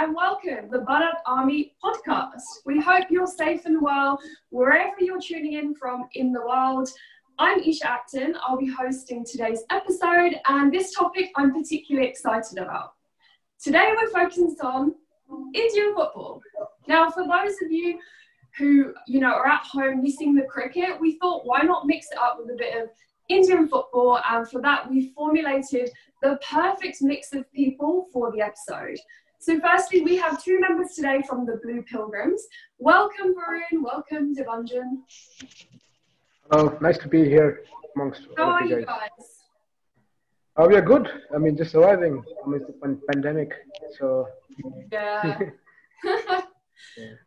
and welcome the Bharat Army podcast. We hope you're safe and well wherever you're tuning in from in the world. I'm Isha Acton. I'll be hosting today's episode, and this topic I'm particularly excited about. Today we're focusing on Indian football. Now, for those of you who are at home missing the cricket, we thought why not mix it up with a bit of Indian football, and for that we formulated the perfect mix of people for the episode. So firstly, we have two members today from the Blue Pilgrims. Welcome Varun, welcome Devanjan. Hello, nice to be here amongst How all are of you you guys. guys? We are good. Just surviving amidst the pandemic. So Yeah.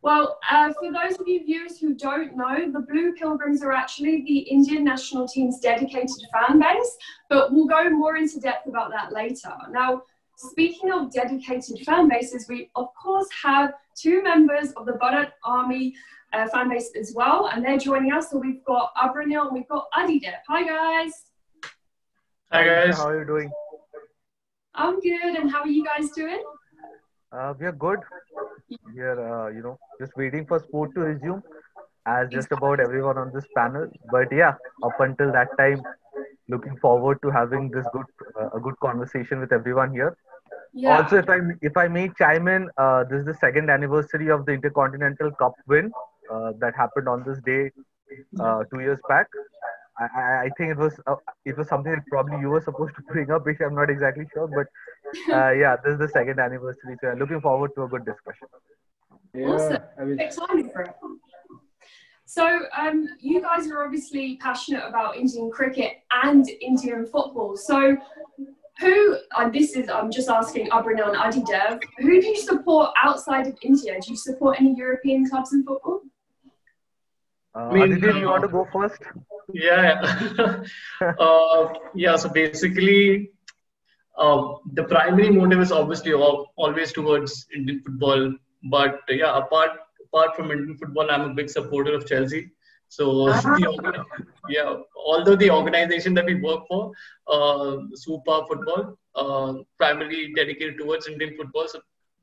Well, for those of you viewers who don't know, the Blue Pilgrims are actually the Indian national team's dedicated fan base, but we'll go more into depth about that later. Now, speaking of dedicated fan bases, we of course have two members of the Bharat Army fan base as well, and they're joining us. So we've got Abranil and we've got Adidep. Hi guys. Hi guys. How are you doing? I'm good, and how are you guys doing? We are good. We are, just waiting for sport to resume, as just about everyone on this panel. But yeah, up until that time, looking forward to having this a good conversation with everyone here. Yeah. Also, if I may chime in, this is the second anniversary of the Intercontinental Cup win that happened on this day 2 years back. I think it was something that probably you were supposed to bring up, which I'm not exactly sure, but yeah, this is the second anniversary, so I'm looking forward to a good discussion. yeah, Awesome. Excited for it. So you guys are obviously passionate about Indian cricket and Indian football. So I'm just asking Abranil and Adidev, who do you support outside of India? Do you support any European clubs in football? Aditya, you want to go first? Yeah. So basically, the primary motive is obviously always towards Indian football. But yeah, apart from Indian football, I'm a big supporter of Chelsea. So although the organization that we work for, Super Football, primarily dedicated towards Indian football. So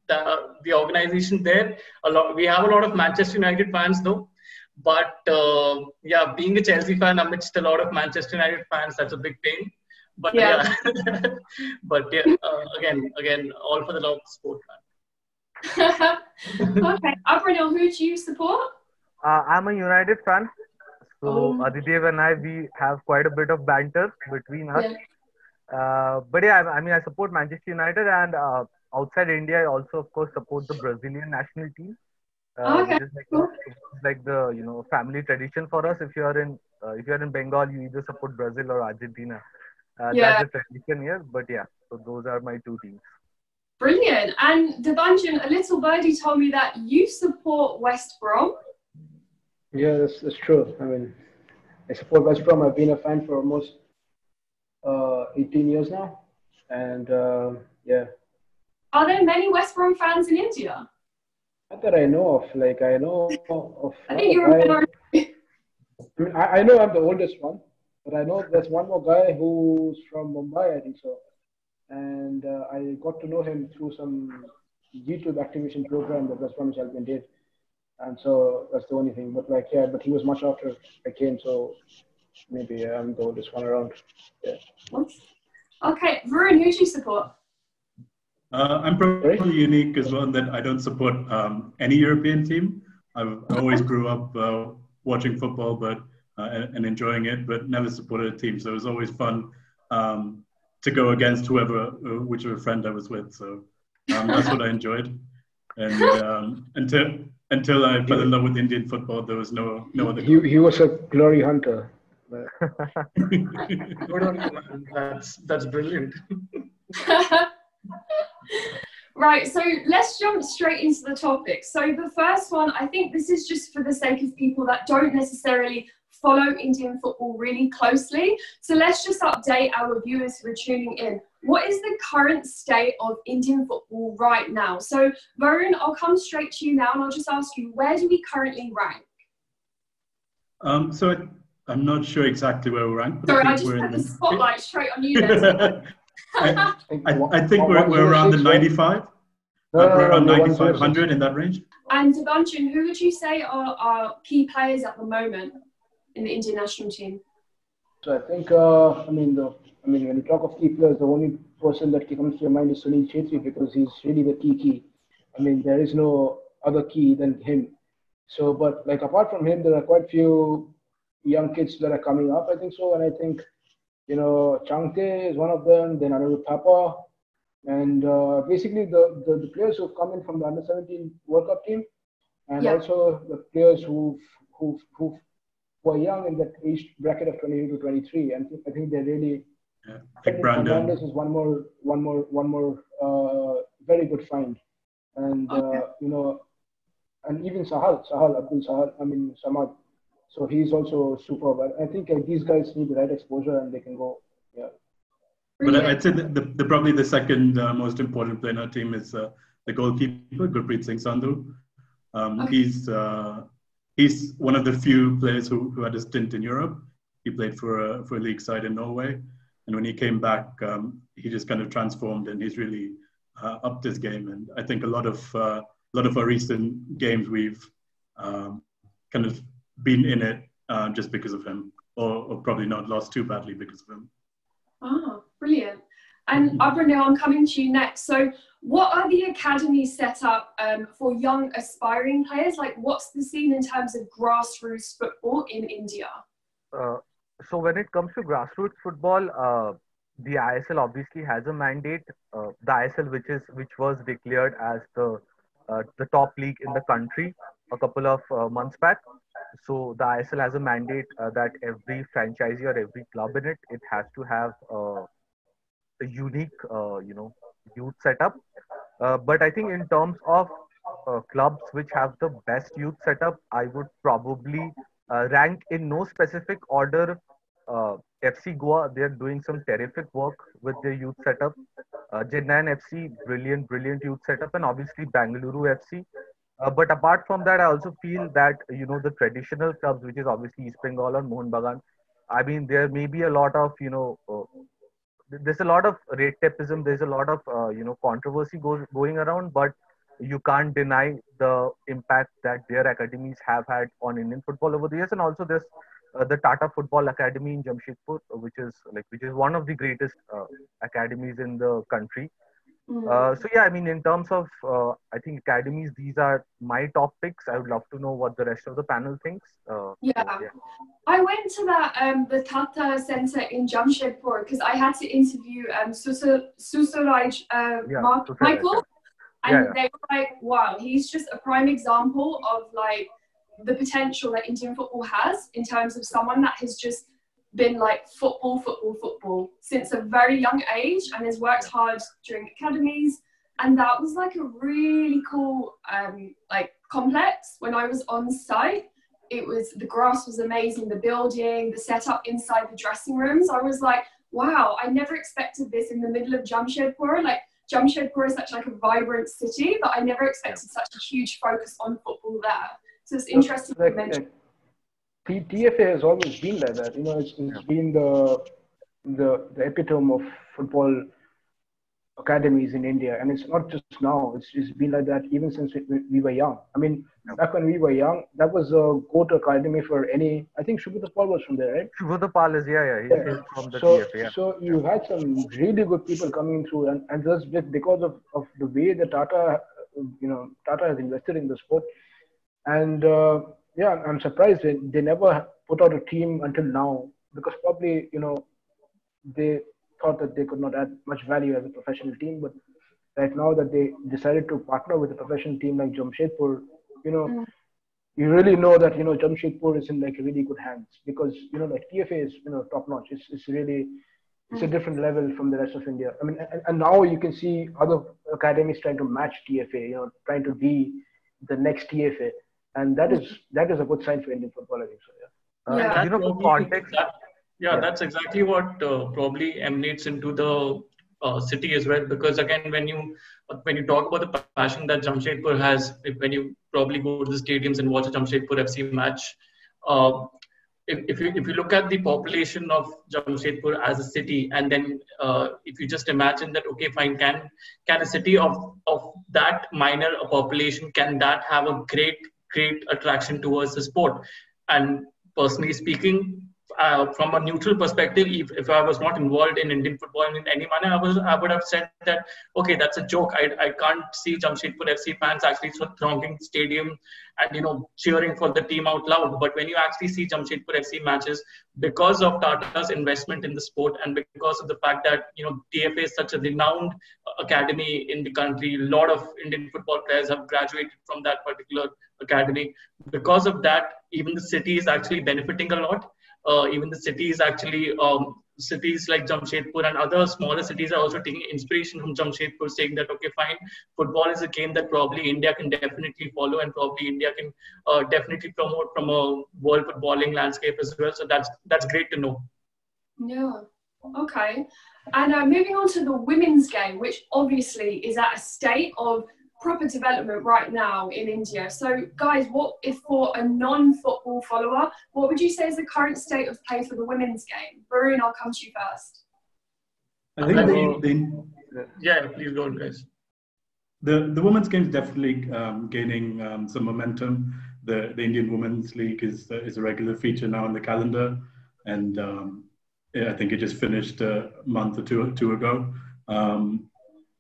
the organization there, we have a lot of Manchester United fans though. But being a Chelsea fan amidst a lot of Manchester United fans, that's a big pain. But again, all for the love of sport, man. Okay, Abranil, who do you support? I'm a United fan. So Aditya and we have quite a bit of banter between us. Yeah. But yeah, I support Manchester United, and outside India, I also of course support the Brazilian national team. Okay. Which is like the family tradition for us. If you are in Bengal, you either support Brazil or Argentina. That's the tradition here. But yeah, so those are my two teams. Brilliant. And Devanjan, a little birdie told me that you support West Brom. yeah, that's true. I support West Brom. I've been a fan for almost 18 years now, and yeah. Are there many West Brom fans in India? Not that I know of. I know of. I think you're a minority. I know I'm the oldest one, but I know there's one more guy who's from Mumbai, I think so. And I got to know him through some YouTube activation program that West Bromwich Albion did. And so that's the only thing. But but he was much after I came, so maybe I'm the oldest one around. Yeah. Okay, Varun, who do you support? I'm probably unique as well in that I don't support any European team. I always grew up watching football and enjoying it, but never supported a team. So it was always fun to go against whichever friend I was with. So that's what I enjoyed. And until I fell in love with Indian football, there was no other. He was a glory hunter. That's brilliant. Right, so let's jump straight into the topic. So the first one, I think this is just for the sake of people that don't necessarily follow Indian football really closely. So let's just update our viewers who are tuning in. What is the current state of Indian football right now? So Varun, I'll come straight to you now and I'll just ask you, where do we currently rank? So I'm not sure exactly where we rank. Sorry, I just put the spotlight straight on you then. I think we're around the 95. No, no, no, Around no, 9,500 in that range. And Devanshan, who would you say are key players at the moment in the Indian national team? So I think, when you talk of key players, the only person that comes to your mind is Sunil Chetri because he's really the key. I mean, there is no other key than him. So, but like apart from him, there are quite few young kids that are coming up. I think so, and I think Changte is one of them. Then Anirudh Thapa, and basically the players who've come in from the under-17 World Cup team, and also the players who were young in that age bracket of 22 to 23, and I think they're really. Yeah. Like Brandon. Fernandez is one more very good find, and and even Sahal Abdul Sahal. I mean Samad. So he's also superb. I think these guys need the right exposure, and they can go. Yeah. But I'd say the probably the second most important player in our team is the goalkeeper, Gurpreet Singh Sandhu. He's one of the few players who had a stint in Europe. He played for a league side in Norway, and when he came back, he just kind of transformed, and he's really upped his game. And I think a lot of our recent games we've kind of been in it just because of him, or probably not lost too badly because of him. Ah, brilliant. And Abra, I'm coming to you next. So what are the academies set up for young aspiring players? Like what's the scene in terms of grassroots football in India? So when it comes to grassroots football, the ISL obviously has a mandate. The ISL, which was declared as the top league in the country a couple of months back. So the ISL has a mandate that every franchisee or every club in it has to have a unique, youth setup. But I think in terms of clubs which have the best youth setup, I would probably rank in no specific order. FC Goa, they're doing some terrific work with their youth setup. Chennai FC, brilliant youth setup, and obviously Bangalore FC. But apart from that, I also feel that the traditional clubs, which is obviously East Bengal and Mohun Bagan. I mean, there may be a lot of there's a lot of rate tapeism. There's a lot of controversy going around, but you can't deny the impact that their academies have had on Indian football over the years. And also there's the Tata Football Academy in Jamshedpur, which is one of the greatest academies in the country. So yeah, I mean, in terms of I think academies, these are my top picks. I would love to know what the rest of the panel thinks. I went to the Tata Center in Jamshedpur because I had to interview Susuraj Michael, and they were like, "Wow, he's just a prime example of like the potential that Indian football has in terms of someone that has just been like football since a very young age and has worked hard during academies." And that was like a really cool complex. When I was on site, the grass was amazing, the building, the setup inside the dressing rooms. I was like, wow, I never expected this in the middle of Jamshedpur. Like Jamshedpur is such like a vibrant city, but I never expected such a huge focus on football there. So it's interesting to mention. TFA has always been like that. It's been the epitome of football academies in India, and it's not just now. It's been like that even since we were young. I mean, back when we were young, that was a go-to academy for any. I think Shubhata Paul was from there, right? Shubhata Paul is he's from the TFA. Yeah. So you had some really good people coming through, and just because of the way the Tata has invested in the sport, and I'm surprised they never put out a team until now, because probably they thought that they could not add much value as a professional team. But right now that they decided to partner with a professional team like Jamshedpur, you really know that Jamshedpur is in like really good hands, because like TFA is top notch. It's really a different level from the rest of India. I mean, and now you can see other academies trying to match TFA, trying to be the next TFA. And that is a good sign for Indian football, I think so. For context. That's exactly what probably emanates into the city as well. Because again, when you talk about the passion that Jamshedpur has, when you probably go to the stadiums and watch a Jamshedpur FC match, if you look at the population of Jamshedpur as a city, and then if you just imagine that, okay, fine, can a city of that minor a population, can that have a great attraction towards the sport? And personally speaking, from a neutral perspective, if I was not involved in Indian football in any manner, I would have said that, okay, that's a joke. I can't see Jamshedpur FC fans actually thronging stadium and cheering for the team out loud. But when you actually see Jamshedpur FC matches, because of Tata's investment in the sport and because of the fact that TFA is such a renowned academy in the country, a lot of Indian football players have graduated from that particular academy. Because of that, even the city is actually benefiting a lot. Even the cities actually, cities like Jamshedpur and other smaller cities are also taking inspiration from Jamshedpur, saying that, okay, fine, football is a game that probably India can definitely follow, and probably India can definitely promote from a world footballing landscape as well. So that's great to know. Yeah. Okay. And moving on to the women's game, which obviously is at a state of proper development right now in India. So guys, what if for a non-football follower, what would you say is the current state of play for the women's game? Varun, I'll come to you first. I think yeah, please go on, guys. The women's game is definitely gaining some momentum. The Indian Women's League is a regular feature now in the calendar, and I think it just finished a month or two ago.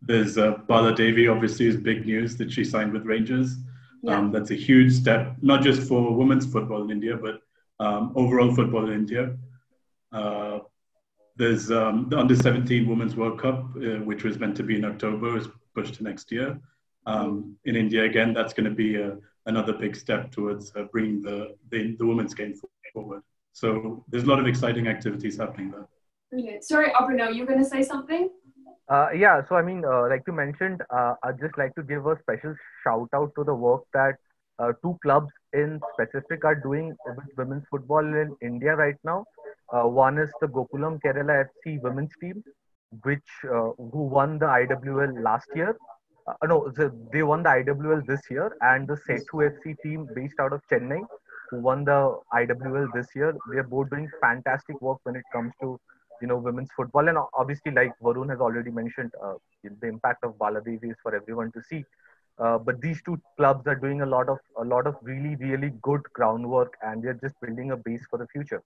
There's Bala Devi, obviously, is big news that she signed with Rangers. Yeah. That's a huge step, not just for women's football in India, but overall football in India. There's the Under-17 Women's World Cup, which was meant to be in October, is pushed to next year. In India, again, that's going to be another big step towards bringing the women's game forward. So there's a lot of exciting activities happening there. Brilliant. Sorry, Abhinav, you were going to say something? Yeah, so I mean, like you mentioned, I'd just like to give a special shout out to the work that two clubs in specific are doing with women's football in India right now. One is the Gokulam Kerala FC women's team, who won the IWL last year. They won the IWL this year, and the Setu FC team based out of Chennai, who won the IWL this year. They are both doing fantastic work when it comes to women's football, and obviously, like Varun has already mentioned, the impact of Baladevi is for everyone to see. But these two clubs are doing a lot of really, really good groundwork, and they're just building a base for the future.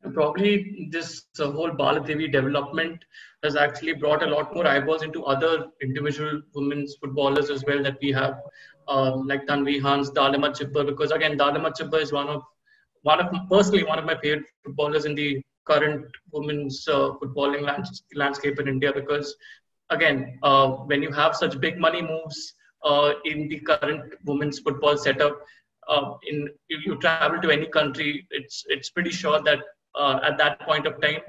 And probably this whole Baladevi development has actually brought a lot more eyeballs into other individual women's footballers as well that we have, like Tanvi Hans, Dalima Chibbar, because again, Dalima Chibbar is one of my favorite footballers in the current women's footballing landscape in India, because again, when you have such big money moves in the current women's football setup, if you travel to any country, it's pretty sure that at that point of time,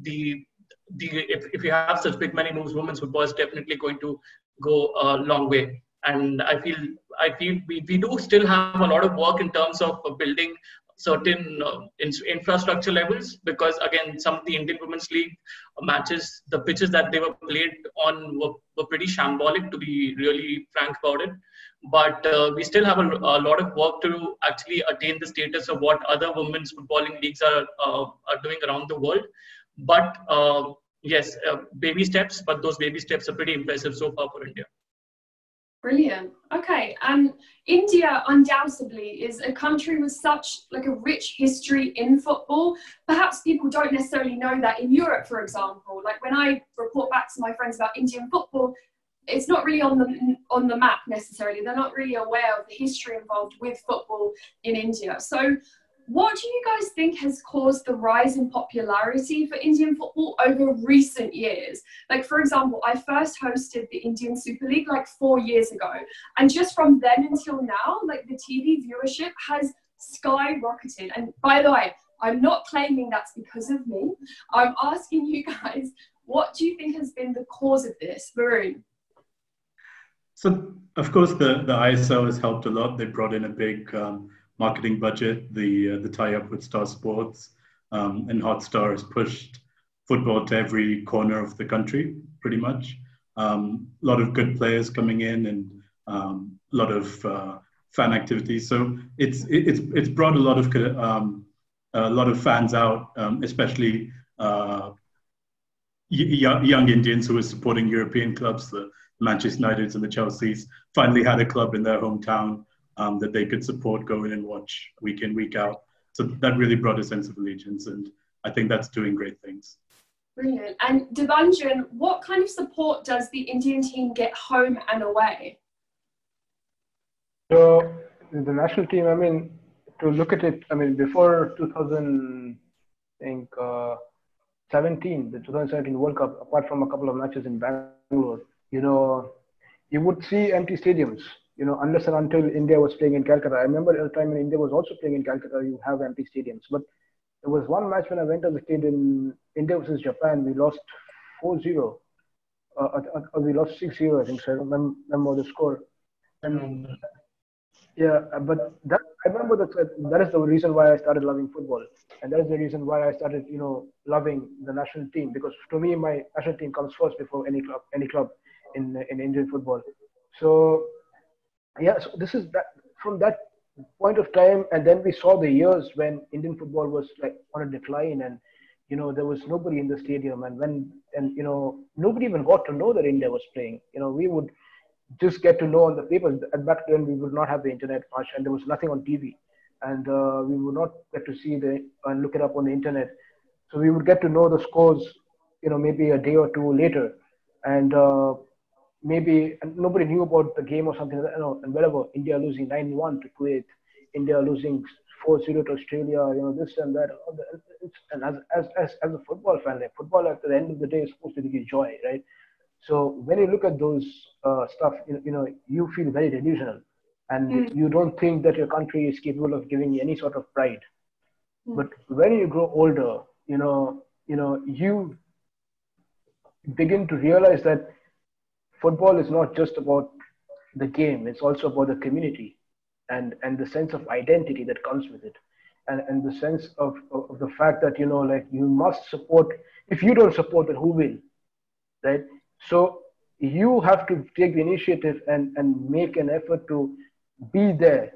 if you have such big money moves, women's football is definitely going to go a long way. And I feel we do still have a lot of work in terms of building certain infrastructure levels, because again, some of the Indian Women's League matches, the pitches that they were played on were pretty shambolic, to be really frank about it. But we still have a lot of work to actually attain the status of what other women's footballing leagues are doing around the world. But yes, baby steps, but those baby steps are pretty impressive so far for India. Brilliant. Okay, and India undoubtedly is a country with such a rich history in football. Perhaps people don't necessarily know that in Europe, for example. Like when I report back to my friends about Indian football, it's not really on the map necessarily. They're not really aware of the history involved with football in India. So what do you guys think has caused the rise in popularity for Indian football over recent years? Like, for example, I first hosted the Indian Super League 4 years ago. And just from then until now, the TV viewership has skyrocketed. And by the way, I'm not claiming that's because of me. I'm asking you guys, what do you think has been the cause of this? Varun? So, of course, the ISL has helped a lot. They brought in a big marketing budget, the tie-up with Star Sports, and Hotstar has pushed football to every corner of the country, pretty much. A lot of good players coming in, and a lot of fan activities. So it's brought a lot of a lot of fans out, especially young Indians who were supporting European clubs, the Manchester Uniteds and the Chelseas, finally had a club in their hometown that they could support, go in and watch week in, week out. So that really brought a sense of allegiance, and I think that's doing great things. Brilliant. And Devanjan, what kind of support does the Indian team get home and away? So the national team, I mean, to look at it, I mean, before 2017, the 2017 World Cup, apart from a couple of matches in Bangalore, you would see empty stadiums, unless and until India was playing in Calcutta. I remember at the time when India was also playing in Calcutta, you have empty stadiums. But there was one match when I went as a kid in India versus Japan, we lost 4-0. We lost 6-0, I think, so I don't remember the score. And yeah, but I remember that is the reason why I started loving football. And that is the reason why I started, loving the national team, because to me, my national team comes first before any club in Indian football. So yeah, so this is that from that point of time, and then we saw the years when Indian football was like on a decline, and there was nobody in the stadium, and nobody even got to know that India was playing. We would just get to know on the papers. And back then we would not have the internet much, and there was nothing on TV, and we would not get to see and look it up on the internet. So we would get to know the scores, maybe a day or two later, and and nobody knew about the game or something. And whatever, India losing 9-1 to Kuwait, India losing 4-0 to Australia, this and that. And as a football fan, like football at the end of the day is supposed to give you joy, right? So when you look at those stuff, you feel very delusional, and you don't think that your country is capable of giving you any sort of pride. But when you grow older, you begin to realize that football is not just about the game; it's also about the community, and the sense of identity that comes with it, and the sense of the fact that you must support. If you don't support, then who will, right? So you have to take the initiative and make an effort to be there.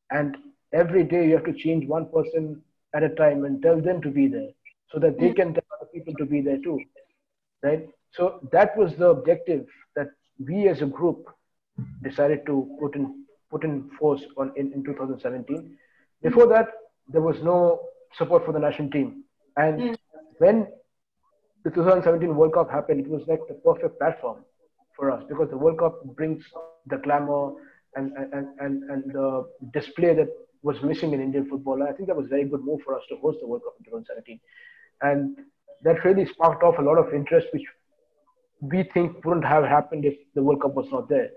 And every day you have to change one person at a time and tell them to be there so that they can tell other people to be there too. Right? So that was the objective that we as a group decided to put in force in 2017. Before that, there was no support for the national team. And when the 2017 World Cup happened, it was like the perfect platform for us, because the World Cup brings the glamour and the display that was missing in Indian football. And I think that was a very good move for us to host the World Cup in 2017. And that really sparked off a lot of interest, which we think wouldn't have happened if the World Cup was not there.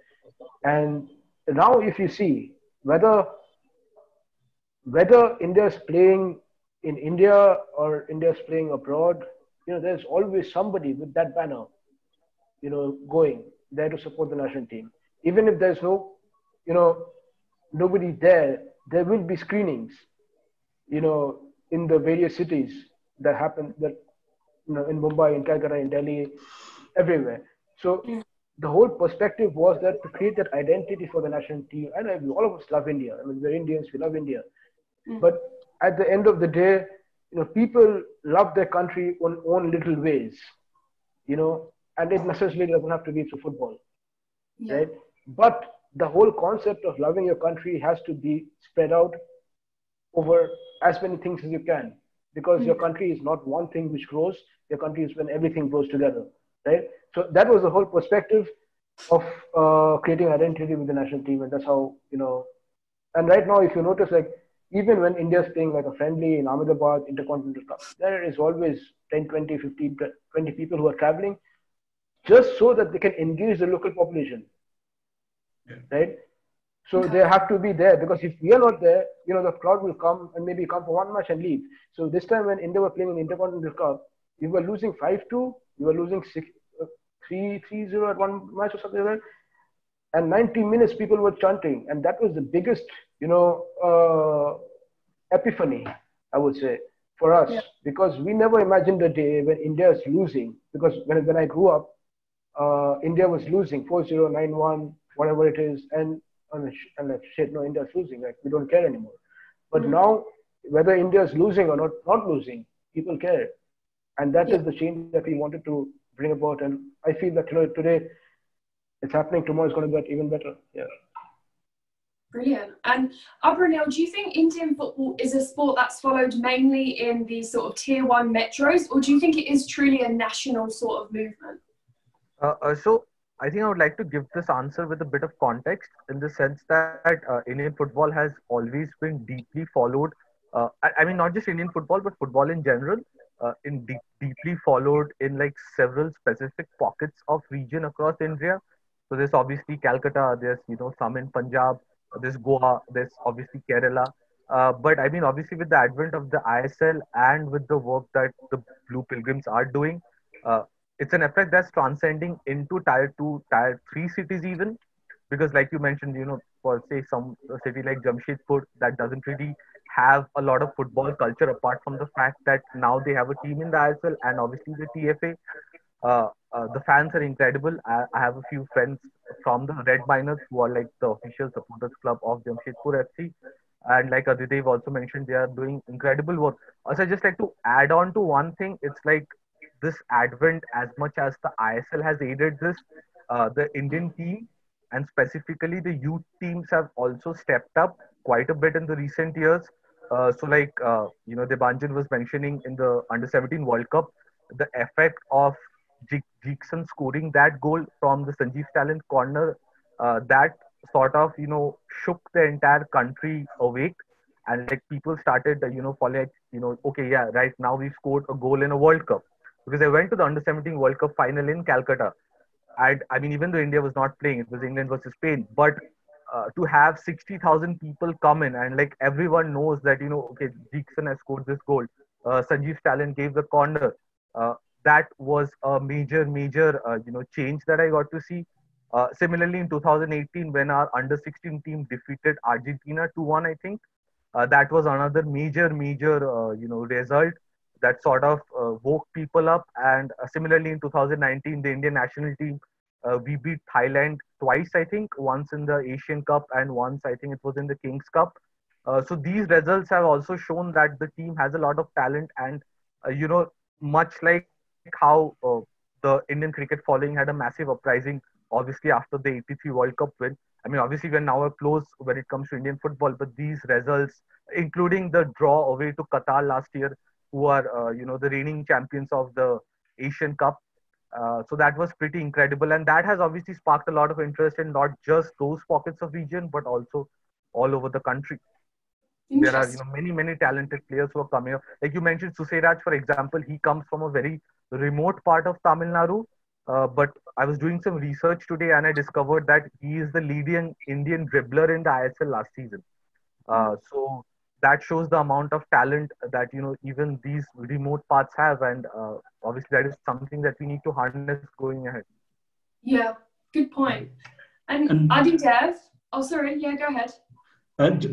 And now if you see whether India is playing in India or India is playing abroad, there's always somebody with that banner, going there to support the national team. Even if there's nobody there will be screenings, in the various cities that happen, that, in Mumbai, in Calcutta, in Delhi, everywhere. So the whole perspective was that to create that identity for the national team. And all of us love India. I mean, we're Indians, we love India. But at the end of the day, people love their country on own little ways, and it necessarily doesn't have to be through football, right? But the whole concept of loving your country has to be spread out over as many things as you can, because your country is not one thing which grows. Your country is when everything grows together, right? So that was the whole perspective of creating identity with the national team, and that's how, and right now, if you notice, like, even when India is playing like a friendly in Ahmedabad, Intercontinental Cup, there is always 10, 20, 15, 20 people who are traveling just so that they can engage the local population, right? So they have to be there, because if we are not there, the crowd will come and maybe come for one match and leave. So this time when India were playing in the Intercontinental Cup, we were losing 5-2, we were losing 3-0 at one match or something like that. And 90 minutes people were chanting, and that was the biggest, epiphany, I would say, for us, because we never imagined a day when India is losing. Because when I grew up, India was losing 4-0, 9-1, whatever it is, and like, shit, no, India's losing. Like, we don't care anymore. But now whether India is losing or not losing, people care. And that Yeah. is the change that we wanted to bring about. And I feel that today it's happening. Tomorrow is going to get even better. Yeah. Brilliant. And Abranil, do you think Indian football is a sport that's followed mainly in these sort of tier one metros, or do you think it is truly a national sort of movement? So I think I would like to give this answer with a bit of context in the sense that Indian football has always been deeply followed. I mean, not just Indian football, but football in general, deeply followed in like several specific pockets of region across India. So there's obviously Calcutta, there's some in Punjab, there's Goa, there's obviously Kerala. But I mean, obviously with the advent of the ISL and with the work that the Blue Pilgrims are doing, uh, it's an effect that's transcending into tier 2, tier 3 cities even, because like you mentioned, for say some a city like Jamshedpur that doesn't really have a lot of football culture apart from the fact that now they have a team in the ISL and obviously the TFA. The fans are incredible. I have a few friends from the Red Miners who are like the official supporters club of Jamshedpur FC. And like Aditya also mentioned, they are doing incredible work. Also, I just like to add on to one thing. It's like this advent, as much as the ISL has aided this, the Indian team and specifically the youth teams have also stepped up quite a bit in the recent years. So like Debanjan was mentioning in the under 17 World Cup, the effect of Jackson scoring that goal from the Sanjeev Stalin corner, that sort of shook the entire country awake, and like people started following, okay, yeah, right now we scored a goal in a World Cup, because I went to the under 17 World Cup final in Calcutta. And I mean, even though India was not playing, it was England versus Spain. But to have 60,000 people come in and like everyone knows that, okay, Jackson has scored this goal. Sanjeev Stalin gave the corner. Uh, that was a major, change that I got to see. Similarly, in 2018, when our under 16 team defeated Argentina 2-1, I think, that was another major, result that sort of woke people up. And similarly, in 2019, the Indian national team, we beat Thailand twice, I think, once in the Asian Cup and once, I think, it was in the Kings Cup. So these results have also shown that the team has a lot of talent, and much like how the Indian cricket following had a massive uprising, obviously after the '83 World Cup win. I mean, obviously we're now close when it comes to Indian football, but these results, including the draw away to Qatar last year, who are the reigning champions of the Asian Cup. So that was pretty incredible, and that has obviously sparked a lot of interest in not just those pockets of region, but also all over the country. There are many talented players who are coming up. Like you mentioned, Susairaj, for example, he comes from a very remote part of Tamil Nadu. But I was doing some research today, and I discovered that he is the leading Indian dribbler in the ISL last season. So that shows the amount of talent that even these remote parts have, and obviously that is something that we need to harness going ahead. Yeah, good point. And Adi Dev, oh sorry, yeah, go ahead.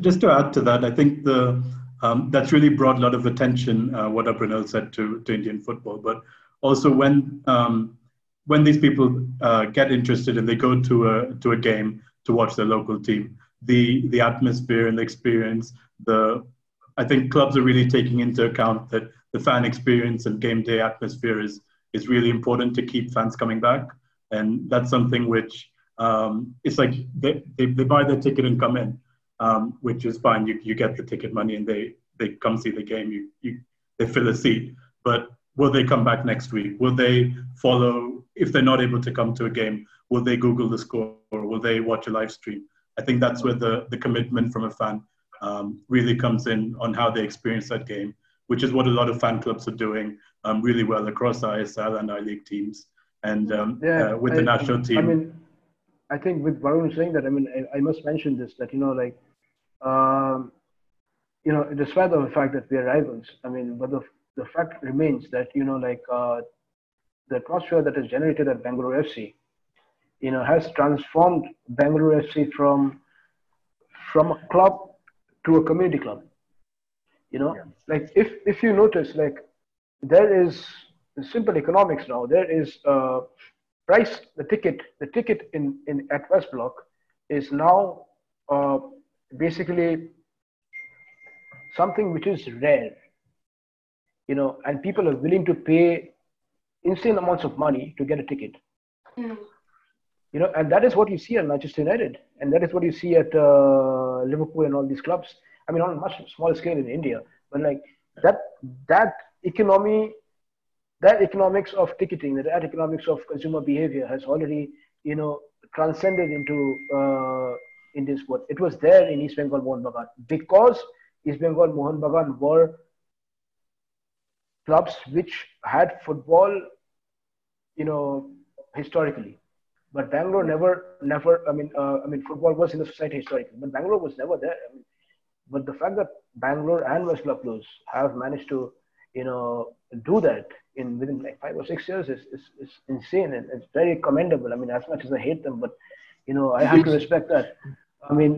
Just to add to that, I think that's really brought a lot of attention, what Abranil said to Indian football. But also when these people get interested and they go to a game to watch their local team, the atmosphere and the experience, I think clubs are really taking into account that the fan experience and game day atmosphere is really important to keep fans coming back. And that's something which it's like they buy their ticket and come in. Which is fine. You get the ticket money and they come see the game. They fill a seat. But will they come back next week? Will they follow? If they're not able to come to a game, will they Google the score? Or will they watch a live stream? I think that's where the commitment from a fan really comes in on how they experience that game, which is what a lot of fan clubs are doing really well across ISL and I-League teams. And with the national team. I mean, I think with Varun saying that, I mean, I must mention this, that, despite the fact that we are rivals, I mean, but the fact remains that, the atmosphere that is generated at Bangalore FC, has transformed Bangalore FC from a club to a community club. Like if you notice, like there is simple economics now. There is price, the ticket in at West Block is now basically something which is rare, and people are willing to pay insane amounts of money to get a ticket. Mm. And that is what you see at Manchester United, and that is what you see at Liverpool and all these clubs. I mean, on a much smaller scale in India, but like that economics of ticketing, that economics of consumer behavior has already, transcended into Indian sport. It was there in East Bengal Mohun Bagan because East Bengal Mohun Bagan were clubs which had football, historically. But Bangalore never. I mean, football was in the society historically, but Bangalore was never there. But the fact that Bangalore and West Blues have managed to, do that within like 5 or 6 years is insane, and it's very commendable. I mean, as much as I hate them, but I have to respect that. I mean,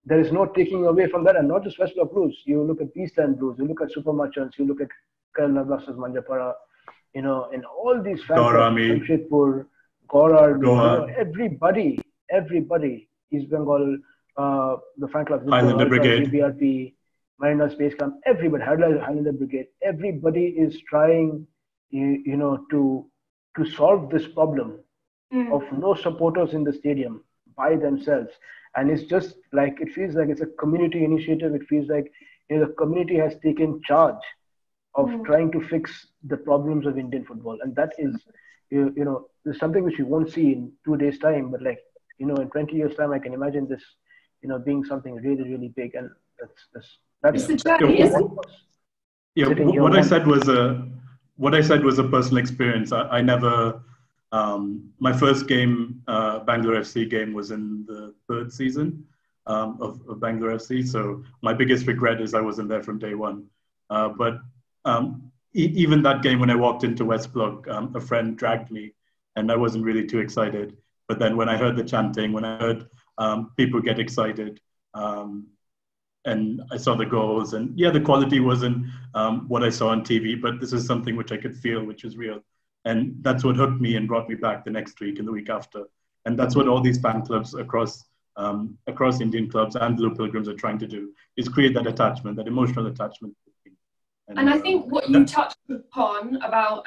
there is no taking away from that, and not just West Blues. You look at Eastland Blues, you look at Super Merchants, you look at Kerala Blasters Manjapara. And all these factors, Jamshedpur, Goa, everybody, East Bengal, the fan club, Highlander Brigade, BBRP, Marina Space Camp, everybody, Highlander Brigade, everybody is trying, to solve this problem of no supporters in the stadium by themselves. And it's just like, it feels like it's a community initiative. It feels like, the community has taken charge of trying to fix the problems of Indian football. And that is, there's something which we won't see in 2 days' time, but like, in 20 years' time, I can imagine this, being something really, really big. And that's the journey, isn't it? Yeah, what I said was a personal experience. I never, my first game, Bangalore FC game, was in the 3rd season of Bangalore FC. So my biggest regret is I wasn't there from day one. But even that game, when I walked into West Block, a friend dragged me, and I wasn't really too excited. But then when I heard the chanting, when I heard people get excited, and I saw the goals, and the quality wasn't what I saw on TV, but this is something which I could feel, which was real. And that's what hooked me and brought me back the next week and the week after. And that's what all these fan clubs across Indian clubs and Blue Pilgrims are trying to do, is create that attachment, that emotional attachment. And I think what you touched upon about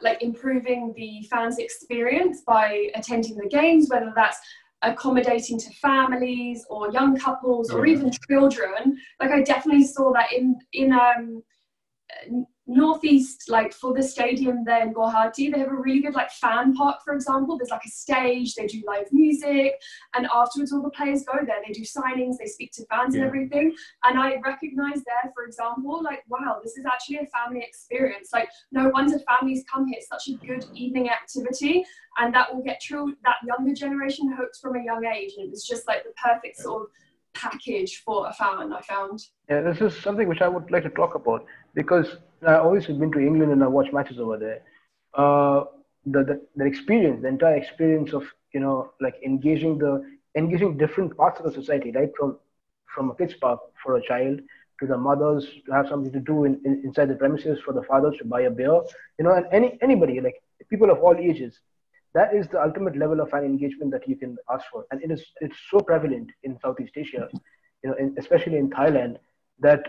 like improving the fans' experience by attending the games, whether that's accommodating to families or young couples or even children, like I definitely saw that in Northeast, like for the stadium there in Guwahati, they have a really good like fan park, for example. There's like a stage, they do live music, and afterwards all the players go there, they do signings, they speak to fans and everything. And I recognize there, for example, like, wow, this is actually a family experience. Like, no wonder families come here. It's such a good evening activity, and that will get that younger generation hooked from a young age. And it's just like the perfect sort of package for a fan, I found. Yeah, this is something which I would like to talk about, because I always been to England and I watch matches over there. The experience, the entire experience of like engaging different parts of the society, right, from a kids park for a child, to the mothers to have something to do inside the premises, for the fathers to buy a beer, and anybody, like people of all ages. That is the ultimate level of fan engagement that you can ask for, and it's so prevalent in Southeast Asia, especially in Thailand, that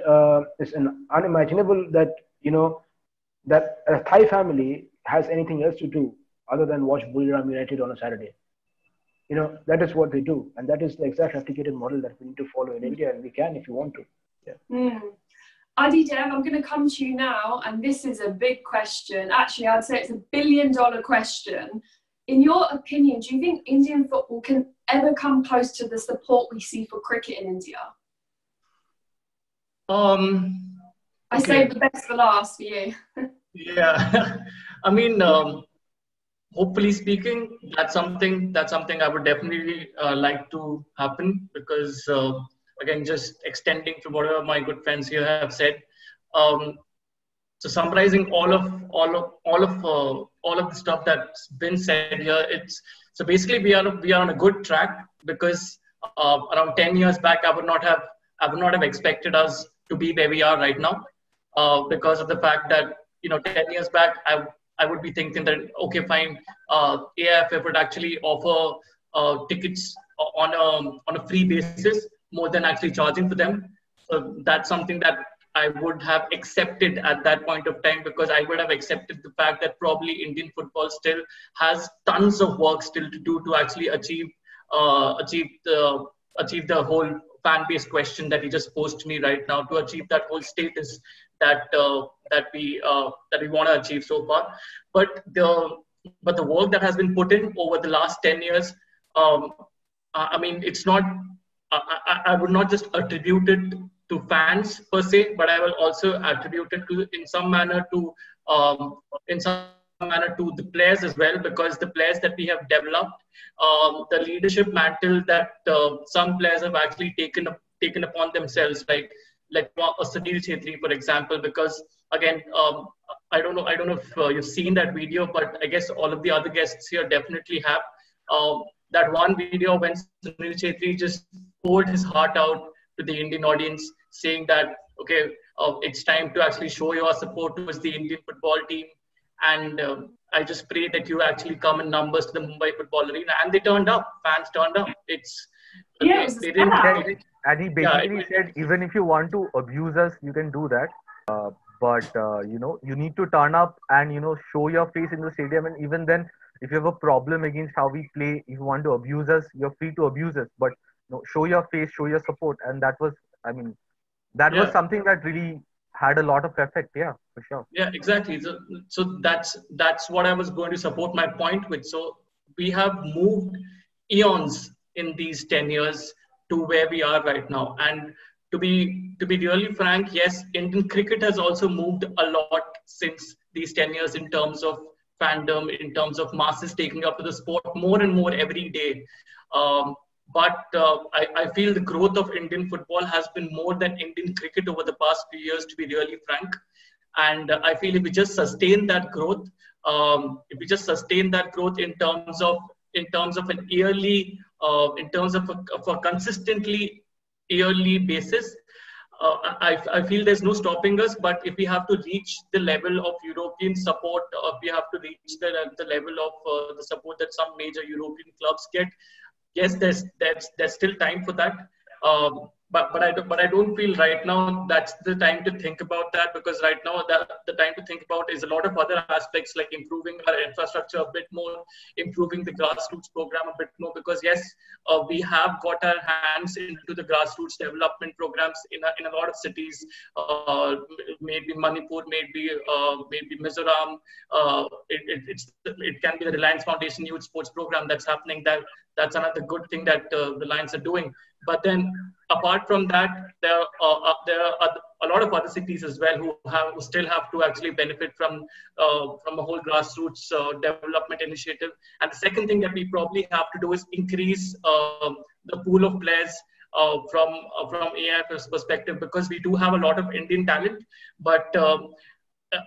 it's unimaginable that that a Thai family has anything else to do other than watch Buriram United on a Saturday. That is what they do, and that is the exact replicated model that we need to follow in India, and we can if you want to. Yeah. Adi Dev, I'm going to come to you now, and this is a big question. Actually, I'd say it's $1 billion question. In your opinion, do you think Indian football can ever come close to the support we see for cricket in India? I saved the best for last for you. Yeah, I mean, hopefully speaking, that's something I would definitely like to happen, because again, just extending from whatever my good friends here have said. So summarizing all of the stuff that's been said here, so basically we are on a good track, because around 10 years back I would not have expected us to be where we are right now, because of the fact that 10 years back I would be thinking that, okay, fine, AIFF would actually offer tickets on a free basis, more than actually charging for them. So that's something that I would have accepted at that point of time, because I would have accepted the fact that probably Indian football still has tons of work still to do to actually achieve the whole fan base question that he just posed to me right now, to achieve that whole status that we want to achieve so far. But the work that has been put in over the last 10 years, I mean, it's not. I would not just attribute it to fans per se, but I will also attribute it to, in some manner, to the players as well, because the players that we have developed, the leadership mantle that some players have actually taken upon themselves, like Sunil Chhetri, for example. Because again, I don't know if you've seen that video, but I guess all of the other guests here definitely have. That one video when Sunil Chhetri just poured his heart out to the Indian audience, saying that, okay, it's time to actually show your support towards the Indian football team. And I just pray that you actually come in numbers to the Mumbai football arena. And they turned up. Fans turned up. And he basically said, even if you want to abuse us, you can do that. But you need to turn up and, show your face in the stadium. And even then, if you have a problem against how we play, if you want to abuse us, you're free to abuse us. But show your face, show your support. And that was, was something that really had a lot of effect. Yeah, for sure. Yeah, exactly. So that's what I was going to support my point with. So we have moved eons in these 10 years to where we are right now. And to be really frank, yes, Indian cricket has also moved a lot since these 10 years in terms of fandom, in terms of masses taking up to the sport more and more every day. But I feel the growth of Indian football has been more than Indian cricket over the past few years, to be really frank. And I feel if we just sustain that growth, in terms of an yearly, in terms of a consistently yearly basis, I feel there's no stopping us. But if we have to reach the level of European support, or if we have to reach the level of the support that some major European clubs get, yes, there's still time for that. But I don't feel right now that's the time to think about that, because right now the time to think about is a lot of other aspects, like improving our infrastructure a bit more, improving the grassroots program a bit more. Because yes, we have got our hands into the grassroots development programs in a lot of cities, maybe Manipur, maybe Mizoram. It can be the Reliance Foundation Youth Sports Program that's happening. That's another good thing that Reliance are doing. But then, apart from that, there are a lot of other cities as well who still have to actually benefit from a whole grassroots development initiative. And the second thing that we probably have to do is increase the pool of players from AIF's perspective, because we do have a lot of Indian talent, but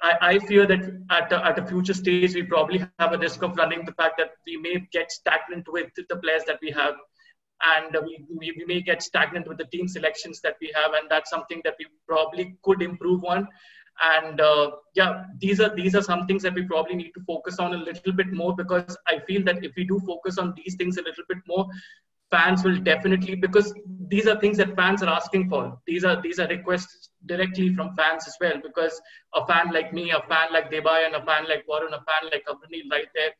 I fear that at a future stage, we probably have a risk of running the fact that we may get stagnant with the players that we have. And we may get stagnant with the team selections that we have, and that's something that we probably could improve on. And these are some things that we probably need to focus on a little bit more, because I feel that if we do focus on these things a little bit more, fans will definitely, because these are things that fans are asking for. These are requests directly from fans as well, because a fan like me, a fan like Debay, and a fan like Varun, a fan like Abranil right there,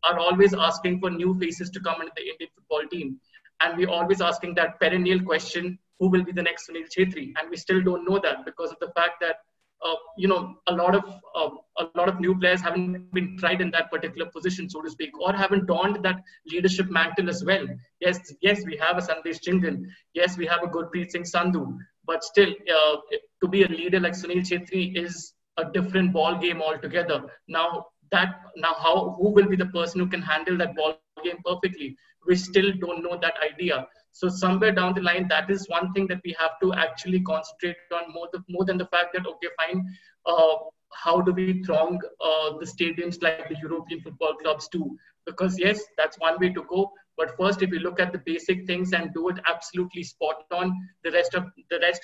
are always asking for new faces to come into the Indian football team. And we're always asking that perennial question, who will be the next Sunil Chhetri? And we still don't know that, because of the fact that a lot of new players haven't been tried in that particular position, so to speak, or haven't donned that leadership mantle as well. Yes, we have a Sandesh Jhingan. Yes, we have a Gurpreet Singh Sandhu. But still, to be a leader like Sunil Chhetri is a different ball game altogether. Now, who will be the person who can handle that ball game perfectly? We still don't know that idea. So somewhere down the line, that is one thing that we have to actually concentrate on more than the fact that, okay, fine, how do we throng the stadiums like the European football clubs do? Because yes, that's one way to go. But first, if we look at the basic things and do it absolutely spot on, the rest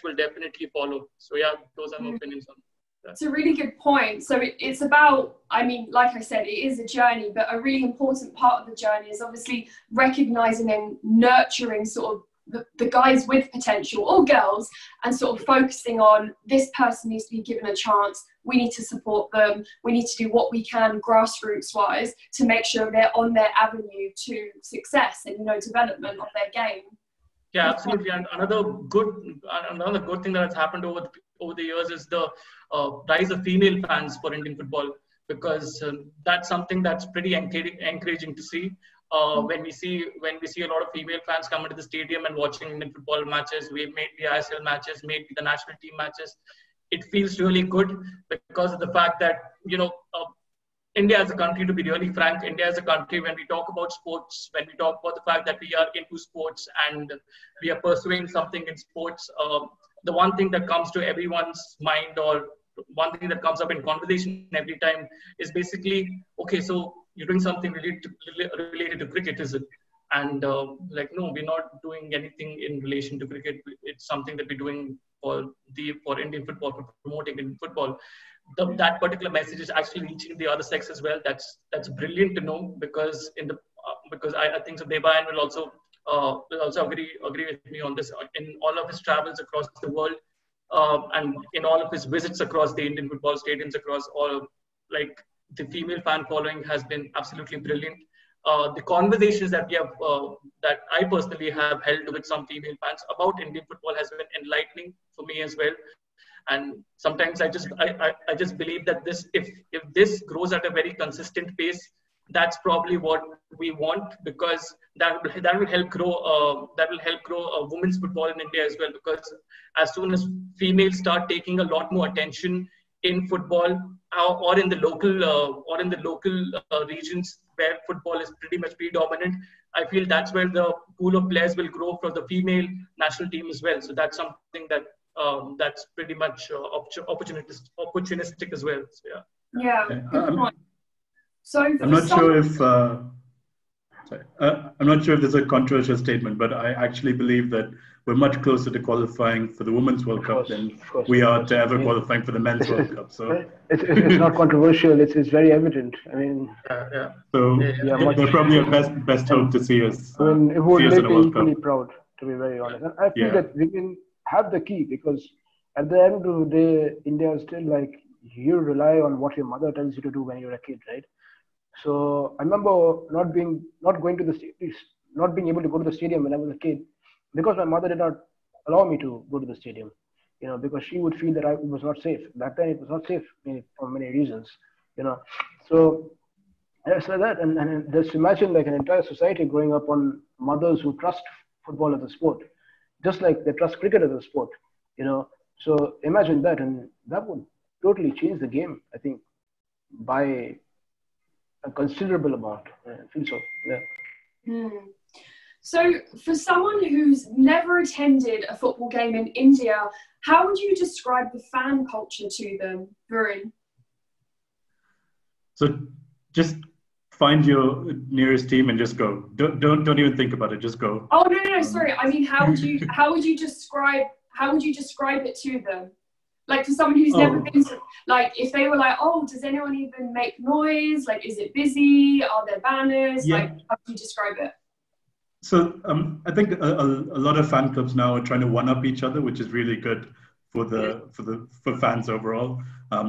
will definitely follow. So yeah, those are my opinions on that. It's a really good point. So it's about, I mean, like I said, it is a journey, but a really important part of the journey is obviously recognizing and nurturing sort of the guys with potential, or girls, and sort of focusing on this person needs to be given a chance, we need to support them, we need to do what we can grassroots wise to make sure they're on their avenue to success and, you know, development of their game. Yeah, absolutely. And another good thing that has happened over the years is the rise of female fans for Indian football, because that's something that's pretty encouraging to see. When we see a lot of female fans come into the stadium and watching Indian football matches, maybe the ISL matches, maybe the national team matches, it feels really good because of the fact that, you know, India as a country, to be really frank, India as a country, when we talk about sports, when we talk about the fact that we are into sports and we are pursuing something in sports, the one thing that comes to everyone's mind, or one thing that comes up in conversation every time, is basically, okay, so you're doing something related to cricket, is it? And like, no, we're not doing anything in relation to cricket. It's something that we're doing for Indian football, for promoting Indian football. That particular message is actually reaching the other sex as well. That's brilliant to know, because because I think so Debayan will also agree with me on this. In all of his travels across the world, and in all of his visits across the Indian football stadiums, across all, like, the female fan following has been absolutely brilliant. The conversations that we have, that I personally have held with some female fans about Indian football, has been enlightening for me as well. And sometimes I just believe that if this grows at a very consistent pace, that's probably what we want, because that will help grow women's football in India as well. Because as soon as females start taking a lot more attention in football, or in the local regions where football is pretty much predominant, I feel that's where the pool of players will grow for the female national team as well. So that's something that that's pretty much opportunistic as well. So, yeah. I'm not sure if there's a controversial statement, but I actually believe that we're much closer to qualifying for the Women's World Cup than we are to ever qualifying for the Men's World Cup. So it's not controversial. It's very evident. I mean, so there's probably a best hope to see us. I mean, it would make me equally proud, to be very honest. And I feel that we can have the key, because at the end of the day, India is still like, you rely on what your mother tells you to do when you're a kid, right? So I remember not being able to go to the stadium when I was a kid, because my mother did not allow me to go to the stadium, you know, because she would feel that it was not safe. Back then, it was not safe for many reasons, you know. So that, and just imagine like an entire society growing up on mothers who trust football as a sport, just like they trust cricket as a sport, you know. So imagine that, and that would totally change the game, I think, by a considerable amount. I feel so. Yeah. So for someone who's never attended a football game in India, how would you describe the fan culture to them, Varun? So just find your nearest team and just go. Don't even think about it. Just go. Oh no, sorry. I mean, how would you describe it to them? Like, for someone who's never been to, like, if they were like, oh, does anyone even make noise? Like, is it busy? Are there banners? Yeah. Like, how do you describe it? So I think a lot of fan clubs now are trying to one up each other, which is really good for fans overall.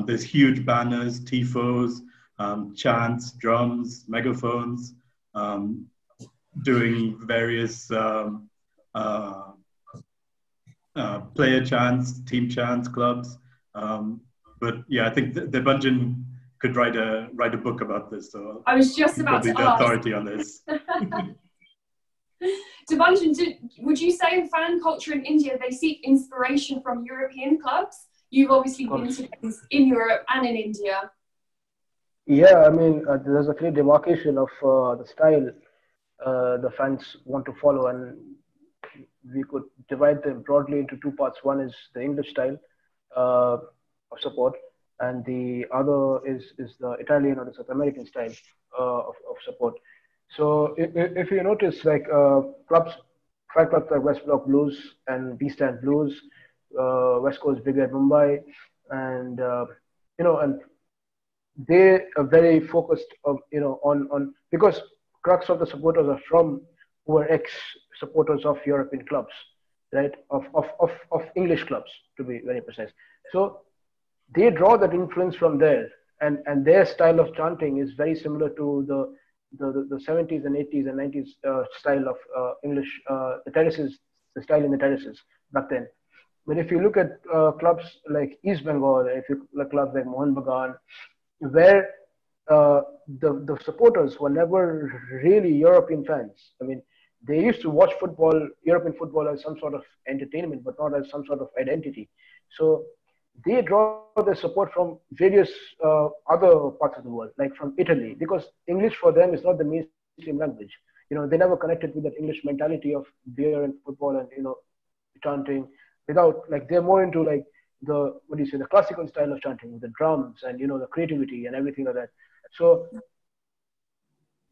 There's huge banners, tifos, chants, drums, megaphones, doing various player chants, team chants, clubs. But yeah, I think the Bunjan could write a book about this. So I was just about to ask. Probably the authority on this. Debanjan, would you say in fan culture in India, they seek inspiration from European clubs? You've obviously been to things in Europe and in India. Yeah, I mean, there's a clear demarcation of the style the fans want to follow, and we could divide them broadly into two parts. One is the English style of support, and the other is the Italian or the South American style of support. So if you notice, like fan clubs like West Block Blues and B Stand Blues, West Coast Brigade Mumbai, and and they are very focused on because crux of the supporters are from who are ex-supporters of European clubs, right? Of English clubs, to be very precise. So they draw that influence from there, and their style of chanting is very similar to the 70s and 80s and 90s style of English, the terraces, the style in the terraces back then. But if you look at clubs like East Bengal, if you look at clubs like Mohun Bagan, where the supporters were never really European fans. I mean, they used to watch football, European football, as some sort of entertainment, but not as some sort of identity. So they draw their support from various other parts of the world, like from Italy, because English for them is not the mainstream language. You know, they never connected with that English mentality of beer and football and, you know, chanting without, like, they're more into like the, what do you say, the classical style of chanting with the drums and, you know, the creativity and everything like that. So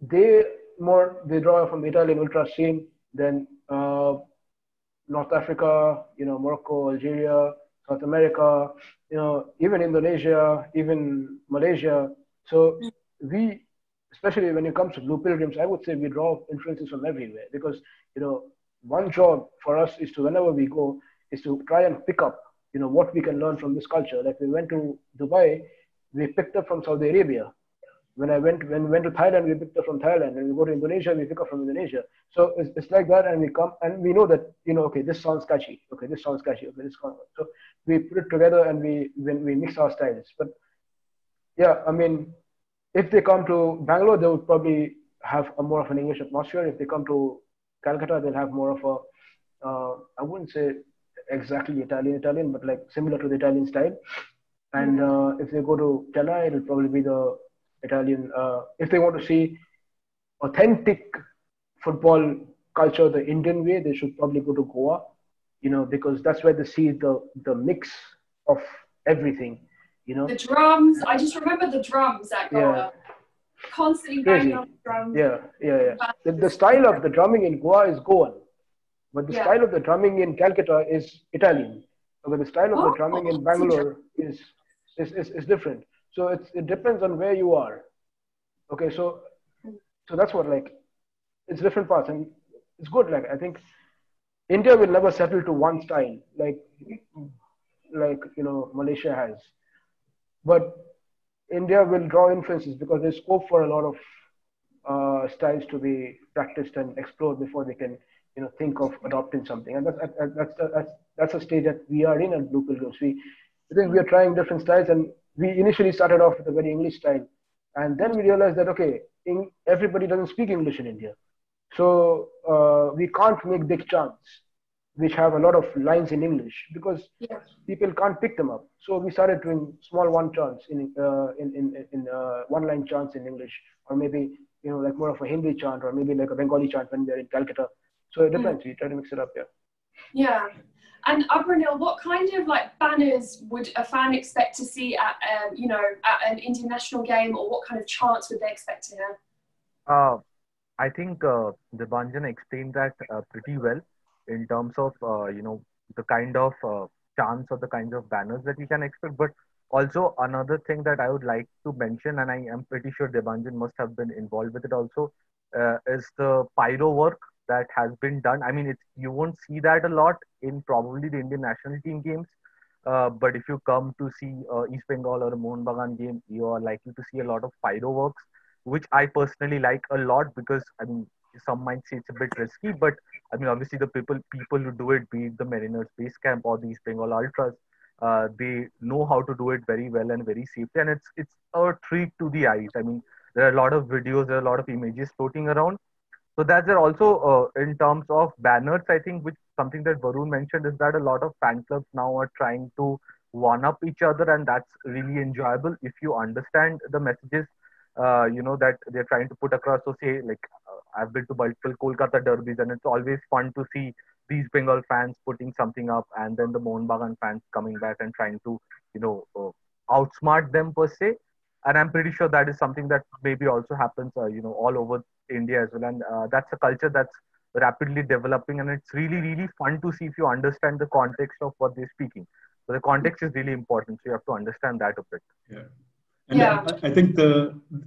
they draw from Italian ultra scene, then North Africa, you know, Morocco, Algeria, South America, you know, even Indonesia, even Malaysia. So we, especially when it comes to Blue Pilgrims, I would say we draw influences from everywhere, because, you know, one job for us is to, whenever we go, is to try and pick up, you know, what we can learn from this culture. Like we went to Dubai, we picked up from Saudi Arabia. When we went to Thailand, we picked up from Thailand. And we go to Indonesia, we pick up from Indonesia. So it's like that, and we come and we know that, you know, okay, this sounds catchy. Okay, this sounds catchy. Okay, this sounds. So we put it together and we mix our styles. But yeah, I mean, if they come to Bangalore, they would probably have a more of an English atmosphere. If they come to Calcutta, they'll have more of a, I wouldn't say exactly Italian, but like similar to the Italian style. And if they go to Chennai, it'll probably be the Italian. If they want to see authentic football culture the Indian way, they should probably go to Goa, you know, because that's where they see the mix of everything, you know. The drums, I just remember the drums at Goa. Yeah. Constantly Crazy. banging on the drums. Yeah. The style of the drumming in Goa is Goan, but the style of the drumming in Calcutta is Italian. Okay, the style of the drumming in Bangalore is different. So it depends on where you are. Okay, so that's what, like, it's different parts, and it's good. Like, I think India will never settle to one style, like you know, Malaysia has. But India will draw influences because there's scope for a lot of styles to be practiced and explored before they can, you know, think of adopting something. And that's a stage that we are in at Blue Pilgrims. I think we are trying different styles, and we initially started off with a very English style, and then we realized that, okay, everybody doesn't speak English in India, so we can't make big chants which have a lot of lines in English because people can't pick them up. So we started doing small one chants in one line chants in English, or maybe, you know, like more of a Hindi chant, or maybe like a Bengali chant when they're in Calcutta. So it depends. We try to mix it up. Yeah. And Abranil, what kind of like banners would a fan expect to see at you know, at an Indian national game, or what kind of chants would they expect to hear? I think Debanjan explained that pretty well in terms of you know, the kind of chants or the kinds of banners that you can expect. But also another thing that I would like to mention, and I am pretty sure Debanjan must have been involved with it also, is the pyro work that has been done. I mean, you won't see that a lot in probably the Indian national team games. But if you come to see East Bengal or a Mohun Bagan game, you are likely to see a lot of fireworks, which I personally like a lot because, I mean, some might say it's a bit risky, but I mean, obviously the people who do it, be it the Mariners base camp or the East Bengal Ultras, they know how to do it very well and very safely, and it's a treat to the eyes. I mean, there are a lot of videos, there are a lot of images floating around. So that's there. Also, in terms of banners, I think, which something that Varun mentioned, is that a lot of fan clubs now are trying to one up each other, and that's really enjoyable if you understand the messages, you know, that they're trying to put across. So say, like, I've been to multiple Kolkata derbies, and it's always fun to see these Bengal fans putting something up, and then the Mohun Bagan fans coming back and trying to, you know, outsmart them per se. And I'm pretty sure that is something that maybe also happens, you know, all over India as well. And that's a culture that's rapidly developing, and it's really, really fun to see if you understand the context of what they're speaking. So the context is really important. So you have to understand that a bit. Yeah. And I think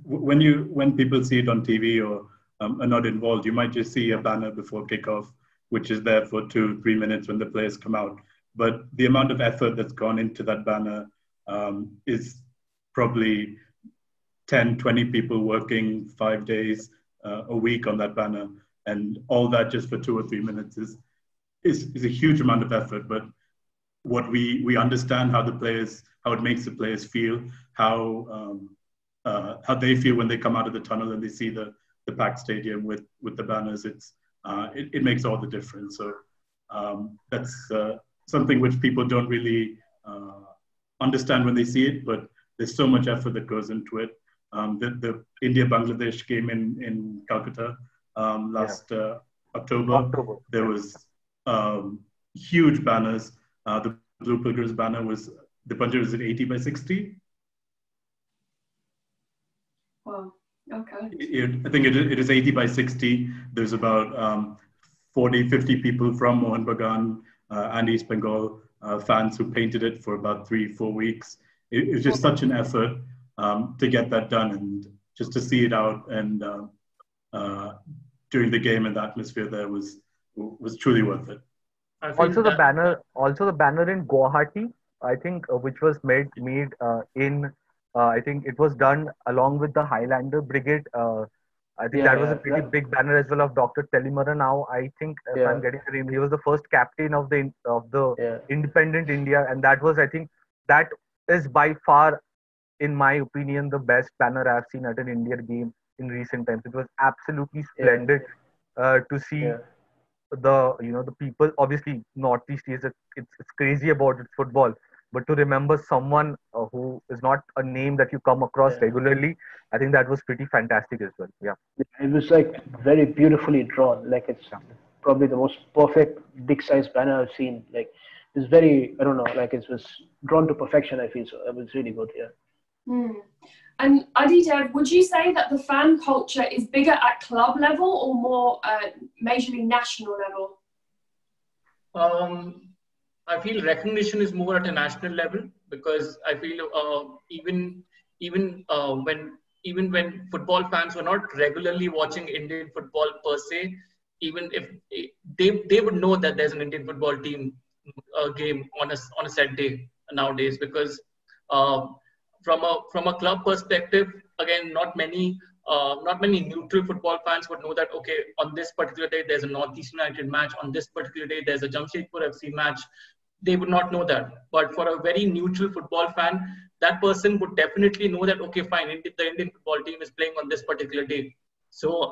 when people see it on TV or are not involved. You might just see a banner before kickoff, which is there for 2-3 minutes when the players come out. But the amount of effort that's gone into that banner is probably 10, 20 people working 5 days a week on that banner. And all that just for 2 or 3 minutes is a huge amount of effort. But what we understand how it makes the players feel, how they feel when they come out of the tunnel and they see the packed stadium with the banners. It makes all the difference. So that's something which people don't really understand when they see it, but there's so much effort that goes into it. The India-Bangladesh game in Calcutta last October, there was huge banners. The Blue Pilgrims banner the budget was at 80 by 60. Wow. Okay. I think it is 80 by 60. There's about 40, 50 people from Mohun Bagan and East Bengal fans who painted it for about 3-4 weeks. It was just such an effort to get that done, and just to see it out and during the game and the atmosphere there was truly worth it. Also the banner in Guwahati, I think, which was made in I think it was done along with the Highlander Brigade. I think that was a pretty big banner as well of Dr. Telimara. Now I think if I'm getting the name, he was the first captain of the independent India, and that was, I think, that is by far, in my opinion, the best banner I've seen at an Indian game in recent times. It was absolutely splendid to see the people. Obviously, Northeast is it's crazy about its football, but to remember someone who is not a name that you come across regularly, I think that was pretty fantastic as well. Yeah, it was like very beautifully drawn. Like it's probably the most perfect big size banner I've seen. Like it's very, I don't know, like it was drawn to perfection. I feel so. It was really good. Yeah. And Aditya, would you say that the fan culture is bigger at club level or more majorly national level? I feel recognition is more at a national level, because I feel even when football fans were not regularly watching Indian football per se, even if they would know that there's an Indian football team game on a set day nowadays, because from a club perspective, again, not many neutral football fans would know that, okay, on this particular day there's a Northeast United match, on this particular day there's a Jamshedpur FC match. They would not know that. But for a very neutral football fan, that person would definitely know that, okay, fine, the Indian football team is playing on this particular day. So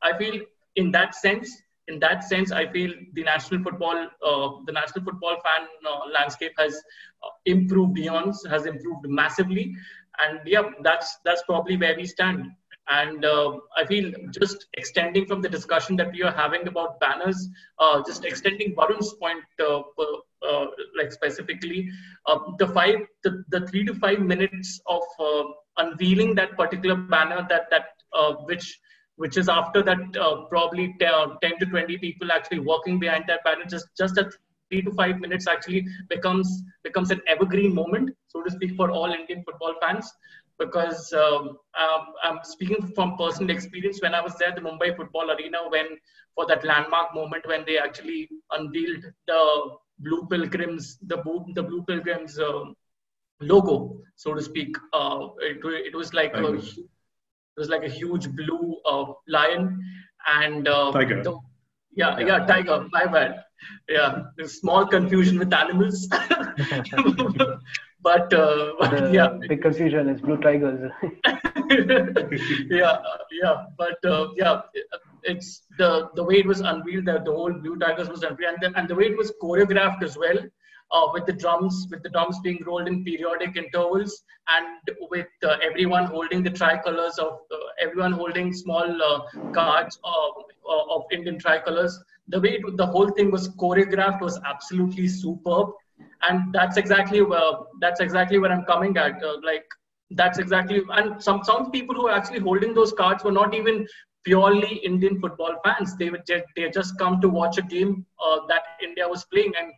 I feel in that sense, I feel the national football fan landscape has improved massively, and that's probably where we stand. And I feel, just extending from the discussion that we are having about banners, just extending Varun's point, like specifically, the 3 to 5 minutes of unveiling that particular banner, which is after that probably 10 to 20 people actually working behind that banner, just that 3 to 5 minutes actually becomes an evergreen moment, so to speak, for all Indian football fans. Because I'm speaking from personal experience, when I was there at the Mumbai Football Arena, for that landmark moment when they actually unveiled the Blue Pilgrims, the Blue Pilgrims logo, so to speak. It was like a huge blue lion and tiger. Tiger. My bad. Yeah, there's small confusion with animals. But big confusion is blue tigers. It's the way it was unveiled, that the whole blue tigers was unveiled, and the way it was choreographed as well, with the drums being rolled in periodic intervals, and with everyone holding the tricolors everyone holding small cards of Indian tricolors. The way the whole thing was choreographed was absolutely superb. And that's exactly where I'm coming at. And some people who are actually holding those cards were not even purely Indian football fans. They just come to watch a game that India was playing. And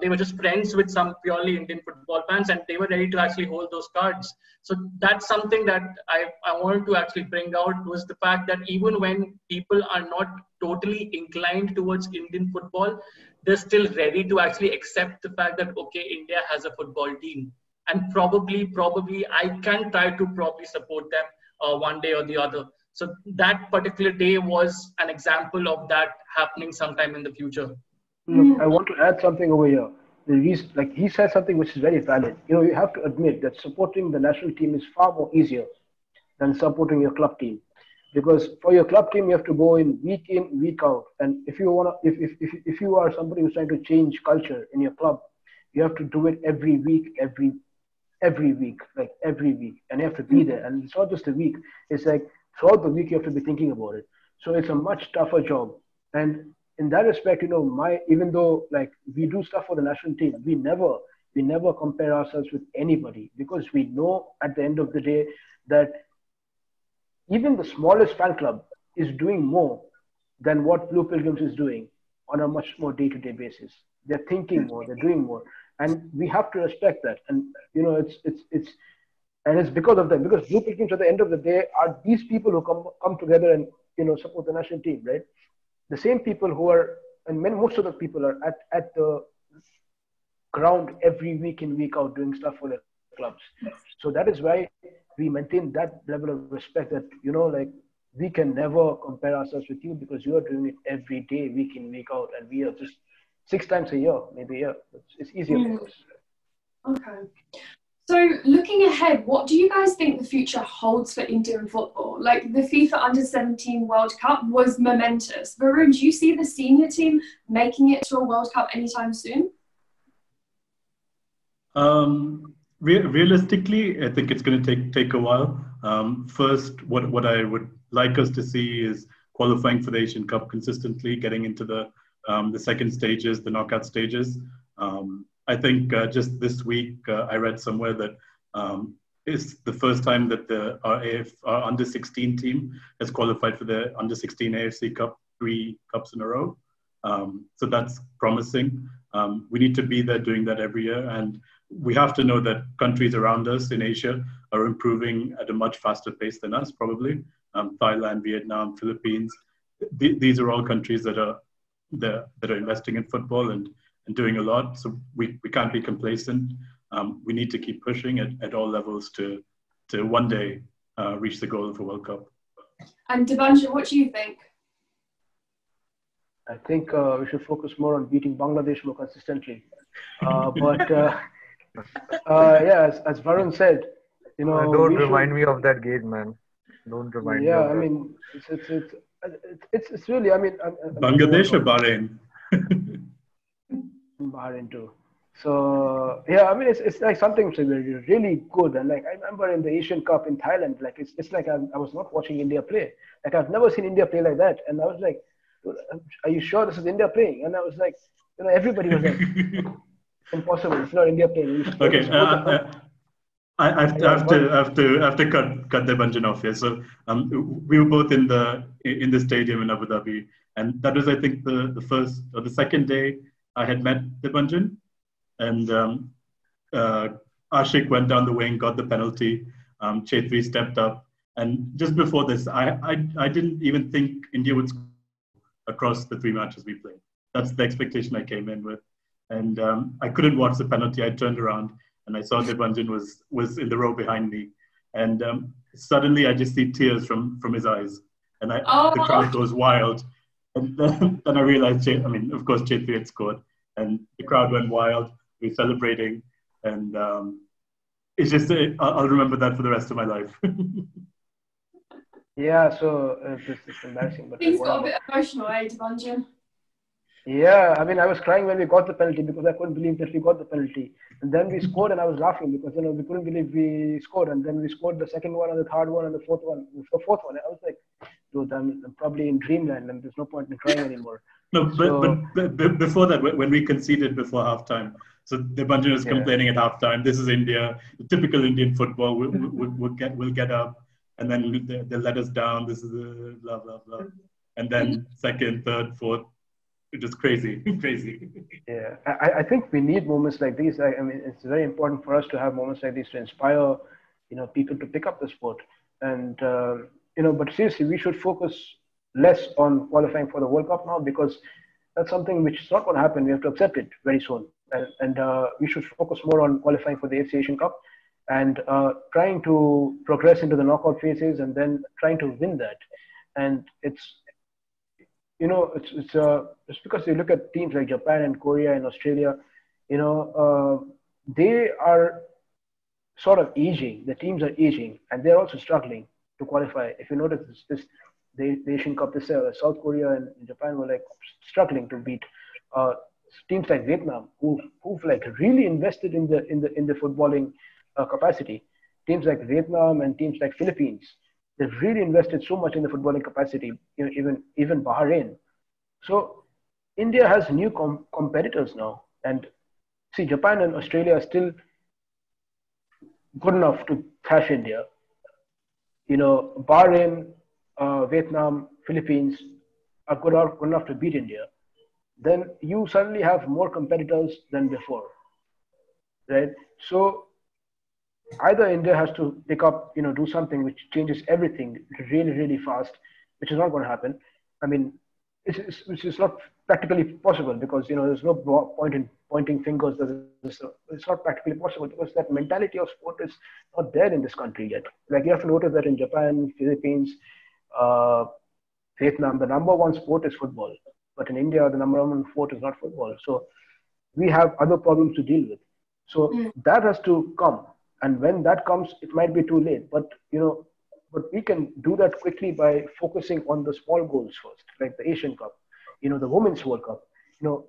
They were just friends with some purely Indian football fans, and they were ready to actually hold those cards. So that's something that I wanted to actually bring out, was the fact that even when people are not totally inclined towards Indian football, they're still ready to actually accept the fact that, okay, India has a football team. And probably I can try to probably support them one day or the other. So that particular day was an example of that happening sometime in the future. Look, I want to add something over here. Like he said something which is very valid. You have to admit that supporting the national team is far more easier than supporting your club team, because for your club team you have to go in, week out, and if you are somebody who's trying to change culture in your club, you have to do it every week, and you have to be there. And it's not just a week; it's like throughout the week you have to be thinking about it. So it's a much tougher job. And in that respect, even though like we do stuff for the national team, we never compare ourselves with anybody, because we know at the end of the day that even the smallest fan club is doing more than what Blue Pilgrims is doing on a much more day-to-day basis. They're thinking more, they're doing more, and we have to respect that. And it's because of them, because Blue Pilgrims at the end of the day are these people who come together and support the national team, right? The same people who are, and most of the people are at the ground every week in, week out, doing stuff for their clubs. So that is why we maintain that level of respect, that like we can never compare ourselves with you, because you are doing it every day, week in, week out, and we are just 6 times a year, maybe a year. It's easier for us. Okay. So looking ahead, what do you guys think the future holds for Indian football? Like the FIFA Under-17 World Cup was momentous. Varun, do you see the senior team making it to a World Cup anytime soon? Realistically, I think it's going to take a while. First, what I would like us to see is qualifying for the Asian Cup consistently, getting into the second stages, the knockout stages. I think just this week I read somewhere that it's the first time that our under-16 team has qualified for the under-16 AFC Cup 3 cups in a row. So that's promising. We need to be there doing that every year, and we have to know that countries around us in Asia are improving at a much faster pace than us, probably. Thailand, Vietnam, Philippines. These are all countries that are investing in football and doing a lot. So we can't be complacent. We need to keep pushing at all levels to one day reach the goal of a World Cup. And Debanjan, what do you think? I think we should focus more on beating Bangladesh more consistently. As Varun said, don't remind me of that game, man. Don't remind me. Yeah, I mean, it's really, I mean, Bangladesh or Bahrain? Bahrain too. So yeah, I mean, it's like something really good. And like I remember in the Asian Cup in Thailand, like it's like I was not watching India play. Like I've never seen India play like that, and I was like, "Are you sure this is India playing?" And I was like, everybody was like, "Impossible! It's not India playing." Okay, I have to cut Debanjan off here. So we were both in the stadium in Abu Dhabi, and that was, I think, the first or the second day I had met Debanjan, and Ashik went down the wing, got the penalty. Chetri stepped up, and just before this, I didn't even think India would score across the 3 matches we played. That's the expectation I came in with, and I couldn't watch the penalty. I turned around and I saw Debanjan was in the row behind me, and suddenly I just see tears from his eyes, and the crowd goes wild, and then I realized, of course, Chetri had scored, and the crowd went wild. We were celebrating, and it's just I'll remember that for the rest of my life. Yeah, so it's embarrassing, but Things got a bit emotional, Debanjan? Yeah, I mean, I was crying when we got the penalty because I couldn't believe that we got the penalty. And then we scored, and I was laughing because we couldn't believe we scored. And then we scored the second one, and the third one, and the fourth one. The fourth one, I was like, dude, I'm probably in dreamland, and there's no point in crying anymore. No, but before that, when we conceded before halftime, so Debanjan was complaining at halftime. This is India, the typical Indian football. We'll get up, and then they'll let us down. This is blah blah blah. And then second, third, fourth. just crazy, crazy. Yeah, I think we need moments like these. I mean, it's very important for us to have moments like these to inspire, people to pick up the sport. And but seriously, we should focus less on qualifying for the World Cup now because that's something which is not going to happen. We have to accept it very soon, and we should focus more on qualifying for the AFC Asian Cup and trying to progress into the knockout phases and then trying to win that. And it's because you look at teams like Japan and Korea and Australia, they are sort of aging. The teams are aging, and they're also struggling to qualify. If you notice the Asian Cup this year, South Korea and Japan were like struggling to beat uh, teams like Vietnam, who've like really invested in the footballing capacity. Teams like Vietnam and teams like Philippines, they've really invested so much in the footballing capacity. Even Bahrain. So India has new competitors now, and see, Japan and Australia are still good enough to crash India. Bahrain, Vietnam, Philippines are good enough to beat India. Then you suddenly have more competitors than before, right? So either India has to pick up, do something which changes everything really, really fast, which is not going to happen. I mean, which is not practically possible because there's no point in pointing fingers. It's not practically possible because that mentality of sport is not there in this country yet. Like you have to notice that in Japan, Philippines, uh, Vietnam, the number one sport is football, but in India, the number one sport is not football. So we have other problems to deal with. So that has to come, and when that comes, it might be too late. But we can do that quickly by focusing on the small goals first, like the Asian Cup, the Women's World Cup.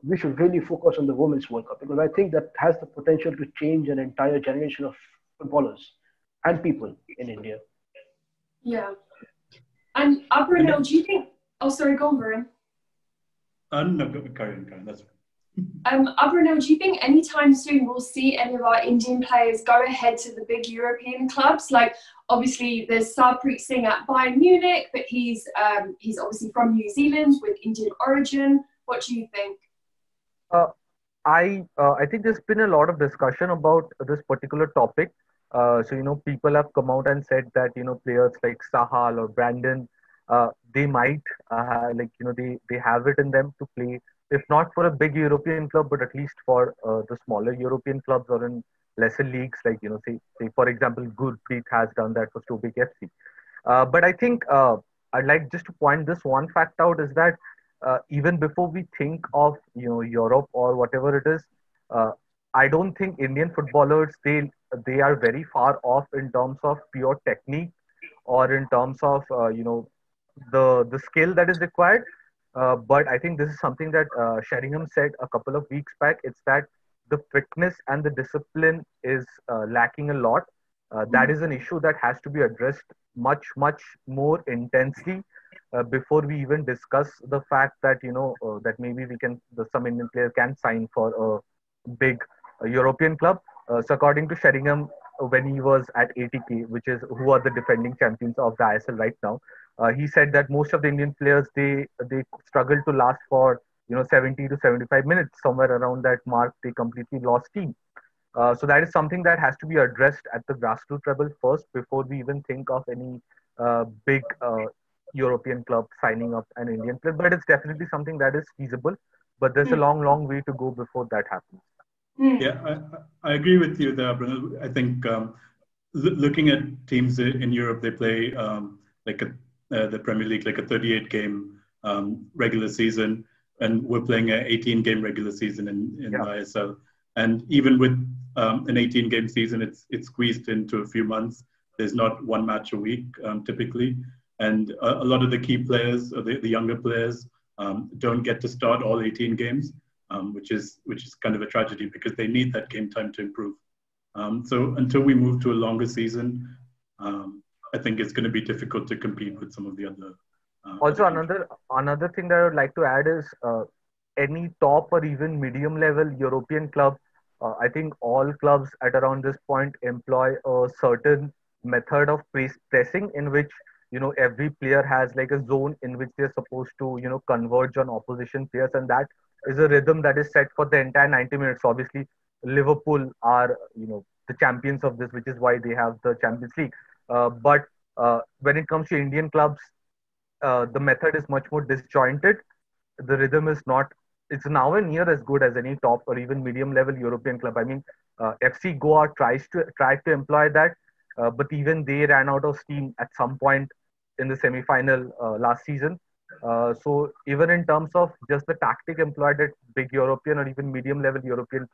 We should really focus on the Women's World Cup because I think that has the potential to change an entire generation of footballers and people in India. Yeah. And Abrinil, do you think? Oh, sorry, go on, Varun. No, Karen, that's right. Abrinil, do you think anytime soon we'll see any of our Indian players go ahead to the big European clubs? Like, obviously, there's Sarpreet Singh at Bayern Munich, but he's obviously from New Zealand with Indian origin. What do you think? I think there's been a lot of discussion about this particular topic. So people have come out and said that players like Sahal or Brandon, they might they have it in them to play, if not for a big European club, but at least for the smaller European clubs or in lesser leagues, like say for example, Gurpreet has done that for Stoke FC. But I think I'd like just to point this one fact out is that even before we think of Europe or whatever it is, I don't think Indian footballers they are very far off in terms of pure technique or in terms of the skill that is required. But I think this is something that Sheringham said a couple of weeks back. It's that the fitness and the discipline is lacking a lot. That is an issue that has to be addressed much, much more intensely before we even discuss the fact that that maybe some Indian player can sign for a big European club. So according to Sheringham, when he was at ATK, which is who are the defending champions of the ISL right now, he said that most of the Indian players they struggle to last for 70 to 75 minutes, somewhere around that mark. They completely lost steam. So that is something that has to be addressed at the grassroots level first before we even think of any big European club signing up an Indian player. But it's definitely something that is feasible. But there's a long, long way to go before that happens. Yeah, I agree with you there, Bruno. I think looking at teams in Europe, they play the Premier League, like a 38 game regular season, and we're playing an 18 game regular season in the ISL. And even with an 18 game season, it's squeezed into a few months. There's not one match a week typically. And a lot of the key players, or the younger players, don't get to start all 18 games, which is kind of a tragedy because they need that game time to improve. So until we move to a longer season, I think it's going to be difficult to compete with some of the other. Also, another thing that I would like to add is any top or even medium level European club. I think all clubs at around this point employ a certain method of pressing in which every player has like a zone in which they're supposed to, converge on opposition players, and that is a rhythm that is set for the entire 90 minutes. Obviously, Liverpool are, the champions of this, which is why they have the Champions League. But when it comes to Indian clubs, the method is much more disjointed. The rhythm is not, it's nowhere near as good as any top or even medium level European club. I mean, FC Goa tried to employ that, but even they ran out of steam at some point in the semi-final last season. So even in terms of just the tactic employed at big European or even medium level European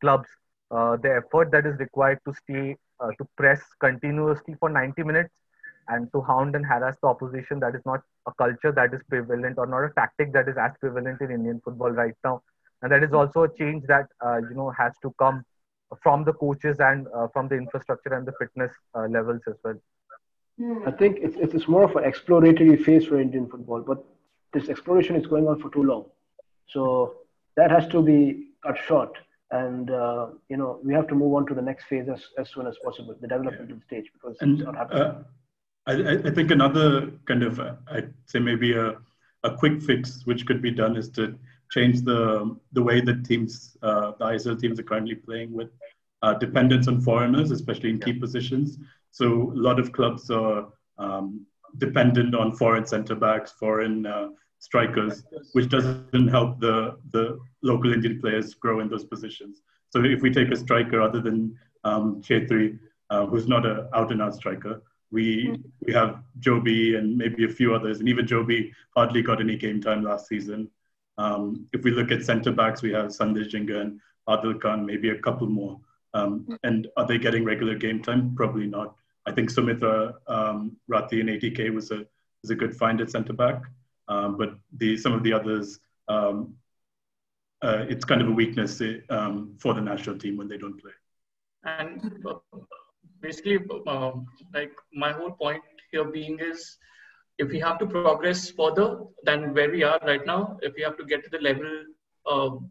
clubs, the effort that is required to stay to press continuously for 90 minutes and to hound and harass the opposition, that is not a culture that is prevalent, or not a tactic that is as prevalent in Indian football right now. And that is also a change that has to come from the coaches and from the infrastructure and the fitness levels as well. I think it's more of an exploratory phase for Indian football, but this exploration is going on for too long. So that has to be cut short, and we have to move on to the next phase as soon as possible, the developmental stage, because it's not happening. I think another kind of, I'd say maybe a quick fix which could be done is to change the way that teams, the ISL teams are currently playing with dependence on foreigners, especially in key positions. So a lot of clubs are dependent on foreign centre backs, foreign strikers, which doesn't help the local Indian players grow in those positions. So if we take a striker other than Chetri, who's not an out-and-out striker, we have Joby and maybe a few others, and even Joby hardly got any game time last season. If we look at centre backs, we have Sandesh Jinga and Adil Khan, maybe a couple more. And are they getting regular game time? Probably not. I think Sumitra Rathi in ATK is a good find at centre back, but some of the others, it's kind of a weakness for the national team when they don't play. And basically, like my whole point here being is, if we have to progress further than where we are right now, if we have to get to the level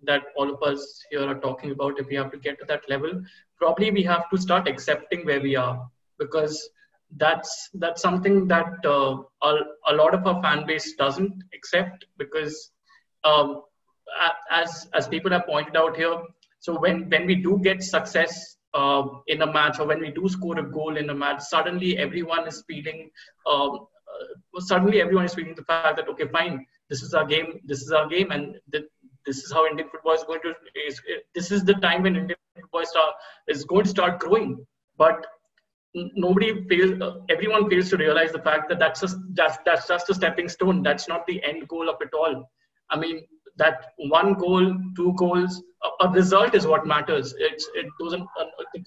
that all of us here are talking about, if we have to get to that level, probably we have to start accepting where we are, because that's something that a lot of our fan base doesn't accept, because as people have pointed out here, so when we do get success in a match, or when we do score a goal in a match, suddenly everyone is feeling the fact that, okay, fine, this is our game, and this is how Indian football is going to. This is the time when Indian football is going to start growing. But everyone fails to realize the fact that that's just a stepping stone. That's not the end goal of it all. I mean, that one goal, two goals, a result is what matters. The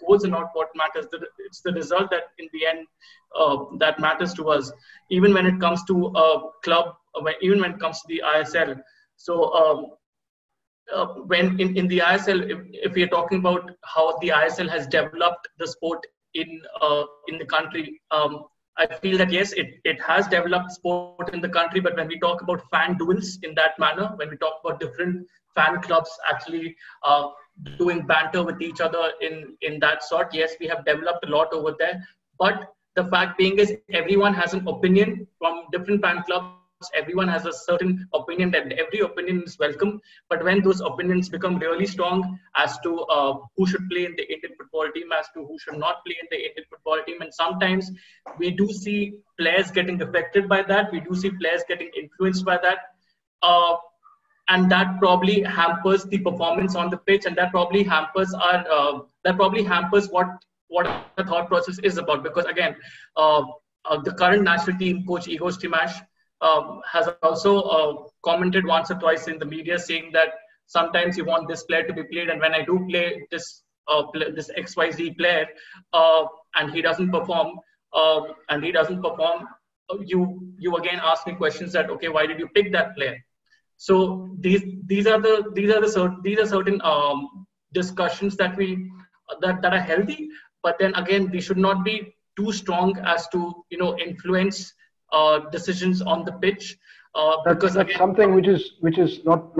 goals are not what matters. It's the result that in the end that matters to us. Even when it comes to a club, even when it comes to the ISL. So when in the ISL, if we are talking about how the ISL has developed the sport in the country, I feel that yes, it has developed sport in the country, but when we talk about fan duels in that manner, when we talk about different fan clubs actually doing banter with each other in that sort, yes, we have developed a lot over there. But the fact being is, everyone has an opinion from different fan clubs. Everyone has a certain opinion, that every opinion is welcome. But when those opinions become really strong as to who should play in the Indian football team, as to who should not play in the Indian football team, and sometimes we do see players getting affected by that. We do see players getting influenced by that. And that probably hampers the performance on the pitch, and that probably hampers what the thought process is about. Because again, the current national team coach Igor Stimac has also commented once or twice in the media, saying that sometimes you want this player to be played, and when I do play this XYZ player and he doesn't perform, you again ask me questions that, okay, why did you pick that player? So these are certain discussions that are healthy, but then again, we should not be too strong as to influence decisions on the pitch, because that's again, something which is not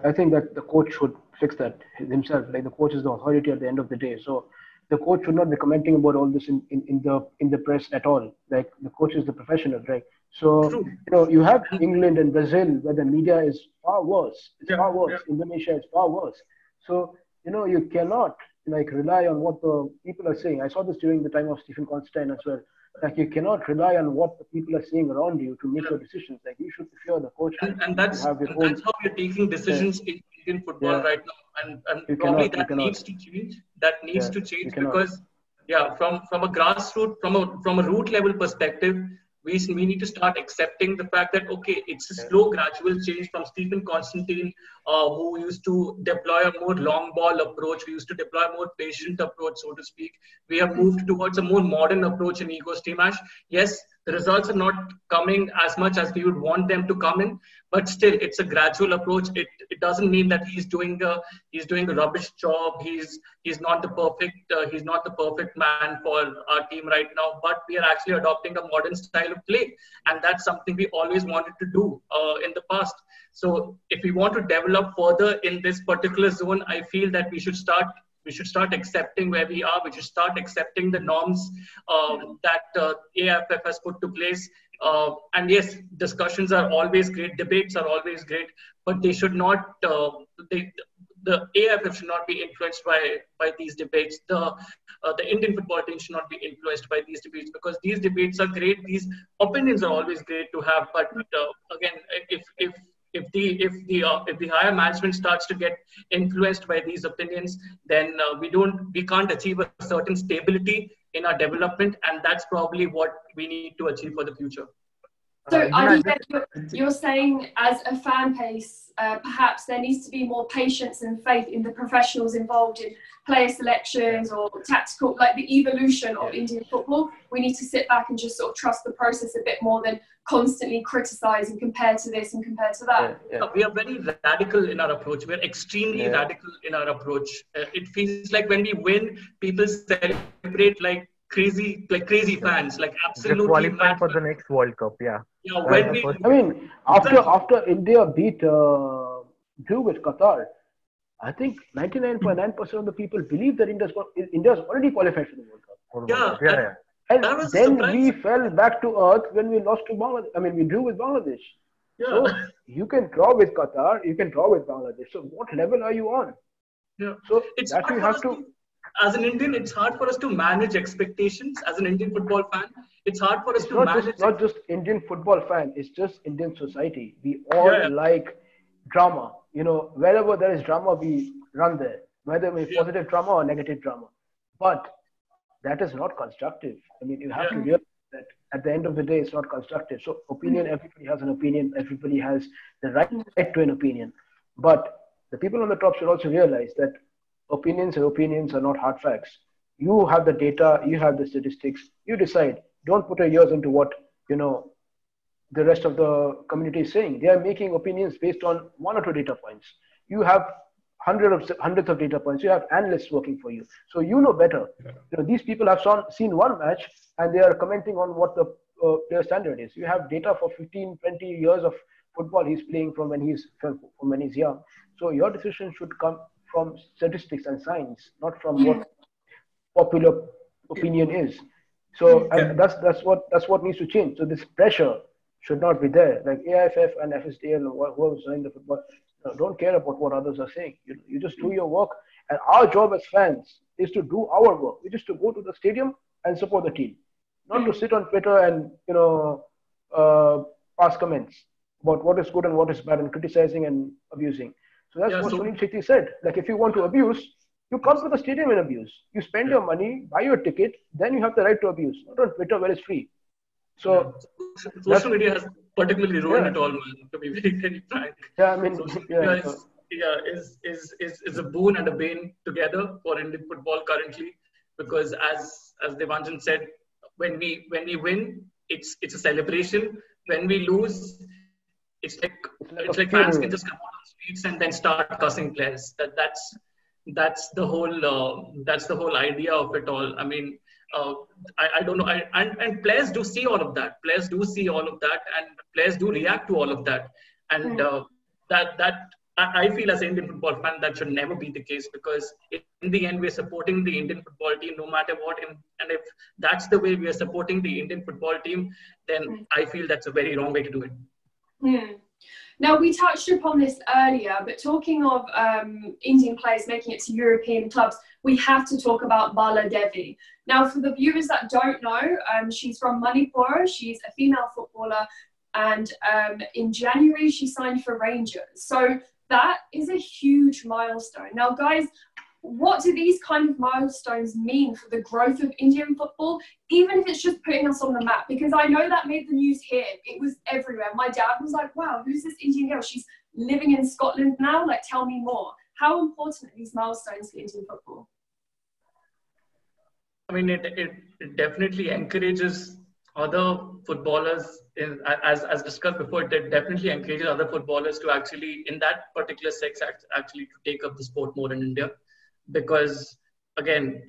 I think that the coach should fix that himself. Like, the coach is the authority at the end of the day. So the coach should not be commenting about all this in the press at all. Like the coach is the professional, right? So True. you have England and Brazil where the media is far worse. It's Yeah, far worse. yeah. Indonesia is far worse. So you cannot like rely on what the people are saying. I saw this during the time of Stephen Constantine as well. Like you cannot rely on what the people are saying around you to make your decisions. Like you should, if you're the coach, And you have your own. that's how we're taking decisions in Indian football Yeah. right now, and You probably cannot. You that cannot. needs to change. That needs Yeah. to You change cannot. because from a grassroots, from a root level perspective, we need to start accepting the fact that okay, it's a slow, gradual change from Stephen Constantine, who used to deploy a more long ball approach. We used to deploy a more patient approach, so to speak. We have moved towards a more modern approach in Ego Stimash. Yes, the results are not coming as much as we would want them to come in, but still, it's a gradual approach. It doesn't mean that he's doing a rubbish job. He's not the perfect man for our team right now. But we are actually adopting a modern style of play, and that's something we always wanted to do in the past. So if we want to develop further in this particular zone, I feel that we should start accepting where we are. We should start accepting the norms that AFF has put to place. And yes, discussions are always great. Debates are always great, but they should not. The AFF should not be influenced by these debates. The Indian football team should not be influenced by these debates because these debates are great. These opinions are always great to have. But again, if the higher management starts to get influenced by these opinions, then we can't achieve a certain stability in our development, and that's probably what we need to achieve for the future. So you're saying as a fan base, perhaps there needs to be more patience and faith in the professionals involved in player selections or tactical, like the evolution of Indian football. We need to sit back and just sort of trust the process a bit more than constantly criticize and compare to this and compare to that. We are very radical in our approach. We're extremely radical in our approach. It feels like when we win, people celebrate like crazy fans, like absolutely qualifying mad for the next World Cup. I mean, after India beat drew with Qatar, I think 99.9% of the people believe that India's already qualified for the World Cup. And then we fell back to earth when we lost to Bangladesh. I mean, we drew with Bangladesh. So you can draw with Qatar, you can draw with Bangladesh. So what level are you on? So it's that you have to. As an Indian, it's hard for us to manage expectations. As an Indian football fan, it's hard for us to manage. It's not just Indian football fan. It's just Indian society. We all like drama. Wherever there is drama, we run there. Whether it's positive drama or negative drama. But that is not constructive. I mean, you have to realize that at the end of the day, it's not constructive. So everybody has an opinion. Everybody has the right to an opinion. But the people on the top should also realize that opinions are not hard facts. You have the data, you have the statistics, you decide. Don't put your ears into what, the rest of the community is saying. They are making opinions based on one or two data points. You have hundreds of data points. You have analysts working for you. So you know better. These people have seen one match and they are commenting on what the player standard is. You have data for 15, 20 years of football he's playing from when he's young. So your decision should come from statistics and science, not from what popular opinion is. So that's what needs to change. So this pressure should not be there. Like AIFF and FSDL or whoever's running the football don't care about what others are saying. You just do your work, and our job as fans is to do our work. We just to go to the stadium and support the team, not to sit on Twitter and pass comments about what is good and what is bad and criticizing and abusing. So that's what Sunil Shetty said. Like if you want to abuse, you come to the stadium and abuse. You spend your money, buy your ticket, then you have the right to abuse. Not on Twitter where it's free. So social media has particularly ruined it all, man, to be very, very frank. Social media is a boon and a bane together for Indian football currently, because as Devanjan said, when we win, it's a celebration. When we lose, it's like fans can just come out on the streets and then start cussing players. That's the whole idea of it all. I mean, I don't know. And players do see all of that. Players do see all of that, and players do react to all of that. And that I feel as an Indian football fan that should never be the case, because in the end we're supporting the Indian football team no matter what, and if that's the way we are supporting the Indian football team, then I feel that's a very wrong way to do it. Hmm. Now, we touched upon this earlier, but talking of Indian players making it to European clubs, we have to talk about Bala Devi. Now, for the viewers that don't know, she's from Manipur. She's a female footballer, and in January she signed for Rangers. So that is a huge milestone. Now, guys, what do these kind of milestones mean for the growth of Indian football, even if it's just putting us on the map? Because I know that made the news here. It was everywhere. My dad was like, wow, who's this Indian girl? She's living in Scotland now. Like, tell me more. How important are these milestones for Indian football? I mean, it definitely encourages other footballers, as discussed before, it definitely encourages other footballers to actually, in that particular sex, actually to take up the sport more in India. Because again,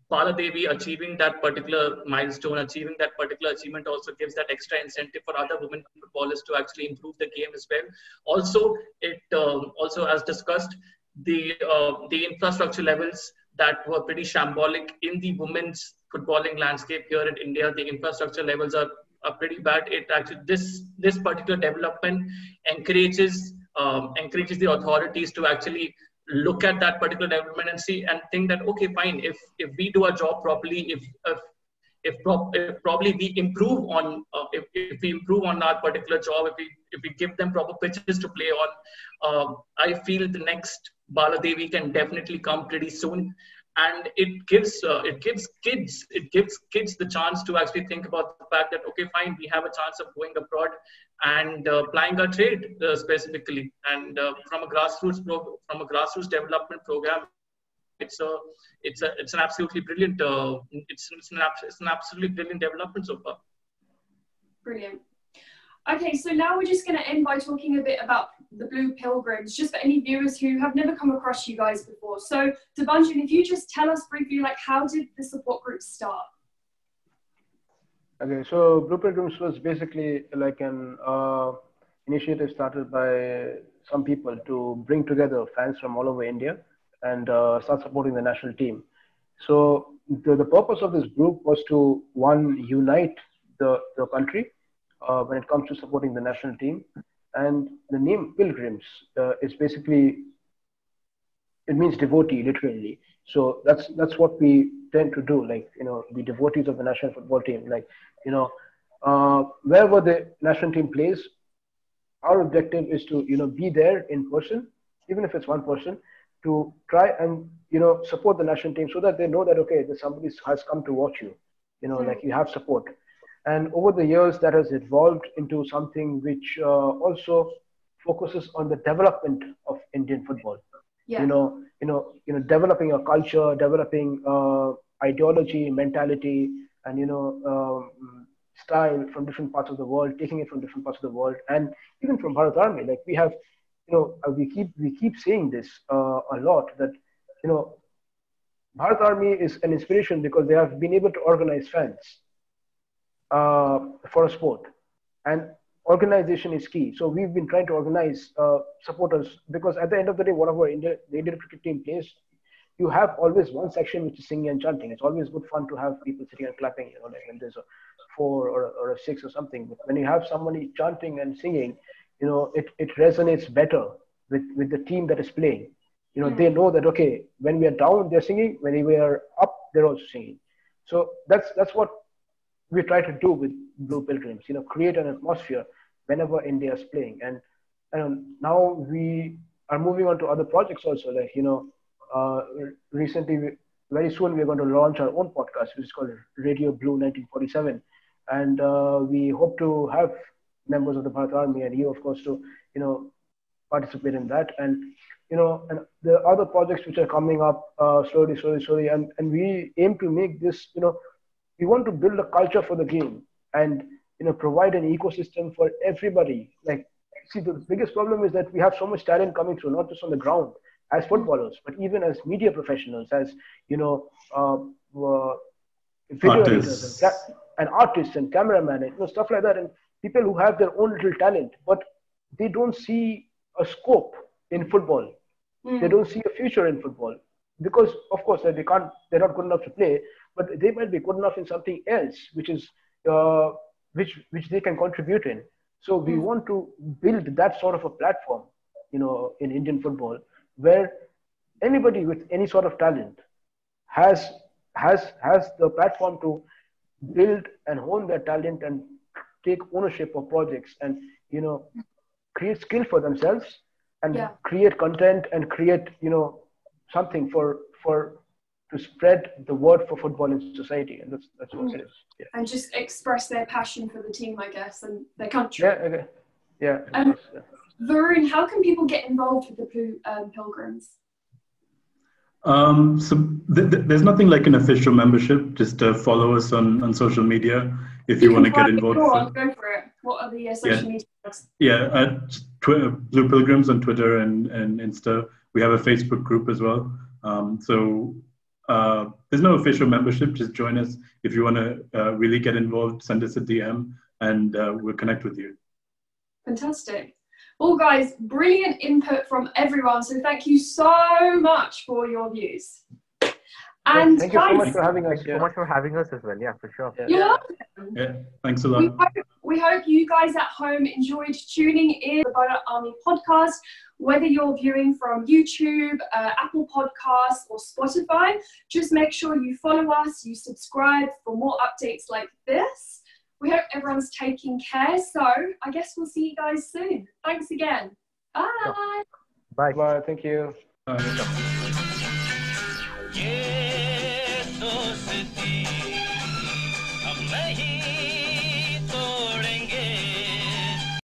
Bala Devi achieving that particular milestone, achieving that particular achievement also gives that extra incentive for other women footballers to actually improve the game as well. Also, it also, as discussed, the infrastructure levels that were pretty shambolic in the women's footballing landscape here in India. The infrastructure levels are pretty bad. It actually, this particular development encourages the authorities to actually look at that particular development and see and think that, okay, fine, if we do our job properly, if probably we improve on if we improve on our particular job, if we give them proper pitches to play on, I feel the next Bala Devi can definitely come pretty soon. And it gives kids the chance to actually think about the fact that, okay, fine, we have a chance of going abroad and plying our trade specifically. And from a grassroots development program, it's an absolutely brilliant it's an absolutely brilliant development so far. Brilliant. Okay, so now we're just going to end by talking a bit about the Blue Pilgrims, just for any viewers who have never come across you guys before. So, Debanjan, if you just tell us briefly, like, how did the support group start? Okay, so Blue Pilgrims was basically like an initiative started by some people to bring together fans from all over India and start supporting the national team. So the purpose of this group was to, one, unite the country when it comes to supporting the national team. And the name Pilgrims is basically, it means devotee, literally. So that's what we tend to do, like, you know, the devotees of the national football team. Like, you know, wherever the national team plays, our objective is to, you know, be there in person, even if it's one person, to try and, you know, support the national team so that they know that, okay, there's somebody has come to watch you, you know, like you have support. And over the years, that has evolved into something which also focuses on the development of Indian football. Yeah. You know, developing a culture, developing ideology, mentality, and, you know, style from different parts of the world, taking it from different parts of the world, and even from Bharat Army. Like, we have, you know, we keep saying this a lot, that, you know, Bharat Army is an inspiration because they have been able to organize fans for a sport, and organization is key. So we've been trying to organize supporters, because at the end of the day, whatever the Indian cricket team plays, you have always one section which is singing and chanting. It's always good fun to have people sitting and clapping, you know, like when there's a 4 or a 6 or something. But when you have somebody chanting and singing, you know, it resonates better with the team that is playing. You know, they know that, okay, when we are down, they're singing. When we are up, they're also singing. So that's what we try to do with Blue Pilgrims, you know, create an atmosphere whenever India is playing. And now we are moving on to other projects also, like, you know, recently, very soon, we're going to launch our own podcast, which is called Radio Blue 1947. And we hope to have members of the Bharat Army and you, of course, to, you know, participate in that. And, you know, and the other projects which are coming up slowly. And we aim to make this, you know, we want to build a culture for the game and, you know, provide an ecosystem for everybody. Like, see, the biggest problem is that we have so much talent coming through, not just on the ground as footballers, but even as media professionals, as, you know, video editors and artists and cameramen, and, you know, stuff like that. And people who have their own little talent, but they don't see a scope in football. They don't see a future in football because, of course, they're not good enough to play, but they might be good enough in something else, which is which they can contribute in. So we want to build that sort of a platform, in Indian football, where anybody with any sort of talent has the platform to build and hone their talent and take ownership of projects and create skill for themselves and create content and create something to spread the word for football in society, and that's what it is. Yeah. And just express their passion for the team, I guess, and their country. Yeah. Varun, how can people get involved with the Blue Pilgrims? There's nothing like an official membership. Just follow us on social media if you want to get involved. Go for it. What are the social media? Yeah, at Blue Pilgrims on Twitter and Insta. We have a Facebook group as well. There's no official membership. Just join us if you want to really get involved. Send us a DM and we'll connect with you. Fantastic. Well, guys, brilliant input from everyone. So thank you so much for your views. And thank you so much for having us. Thank you so much for having us as well. Yeah, for sure. Yeah, thanks a lot. We hope you guys at home enjoyed tuning in the Bharat Army podcast. Whether you're viewing from YouTube, Apple Podcasts, or Spotify, just make sure you follow us, you subscribe for more updates like this. We hope everyone's taking care. So I guess we'll see you guys soon. Thanks again. Bye. Bye. Bye. Thank you. ये दोस्ती हम नहीं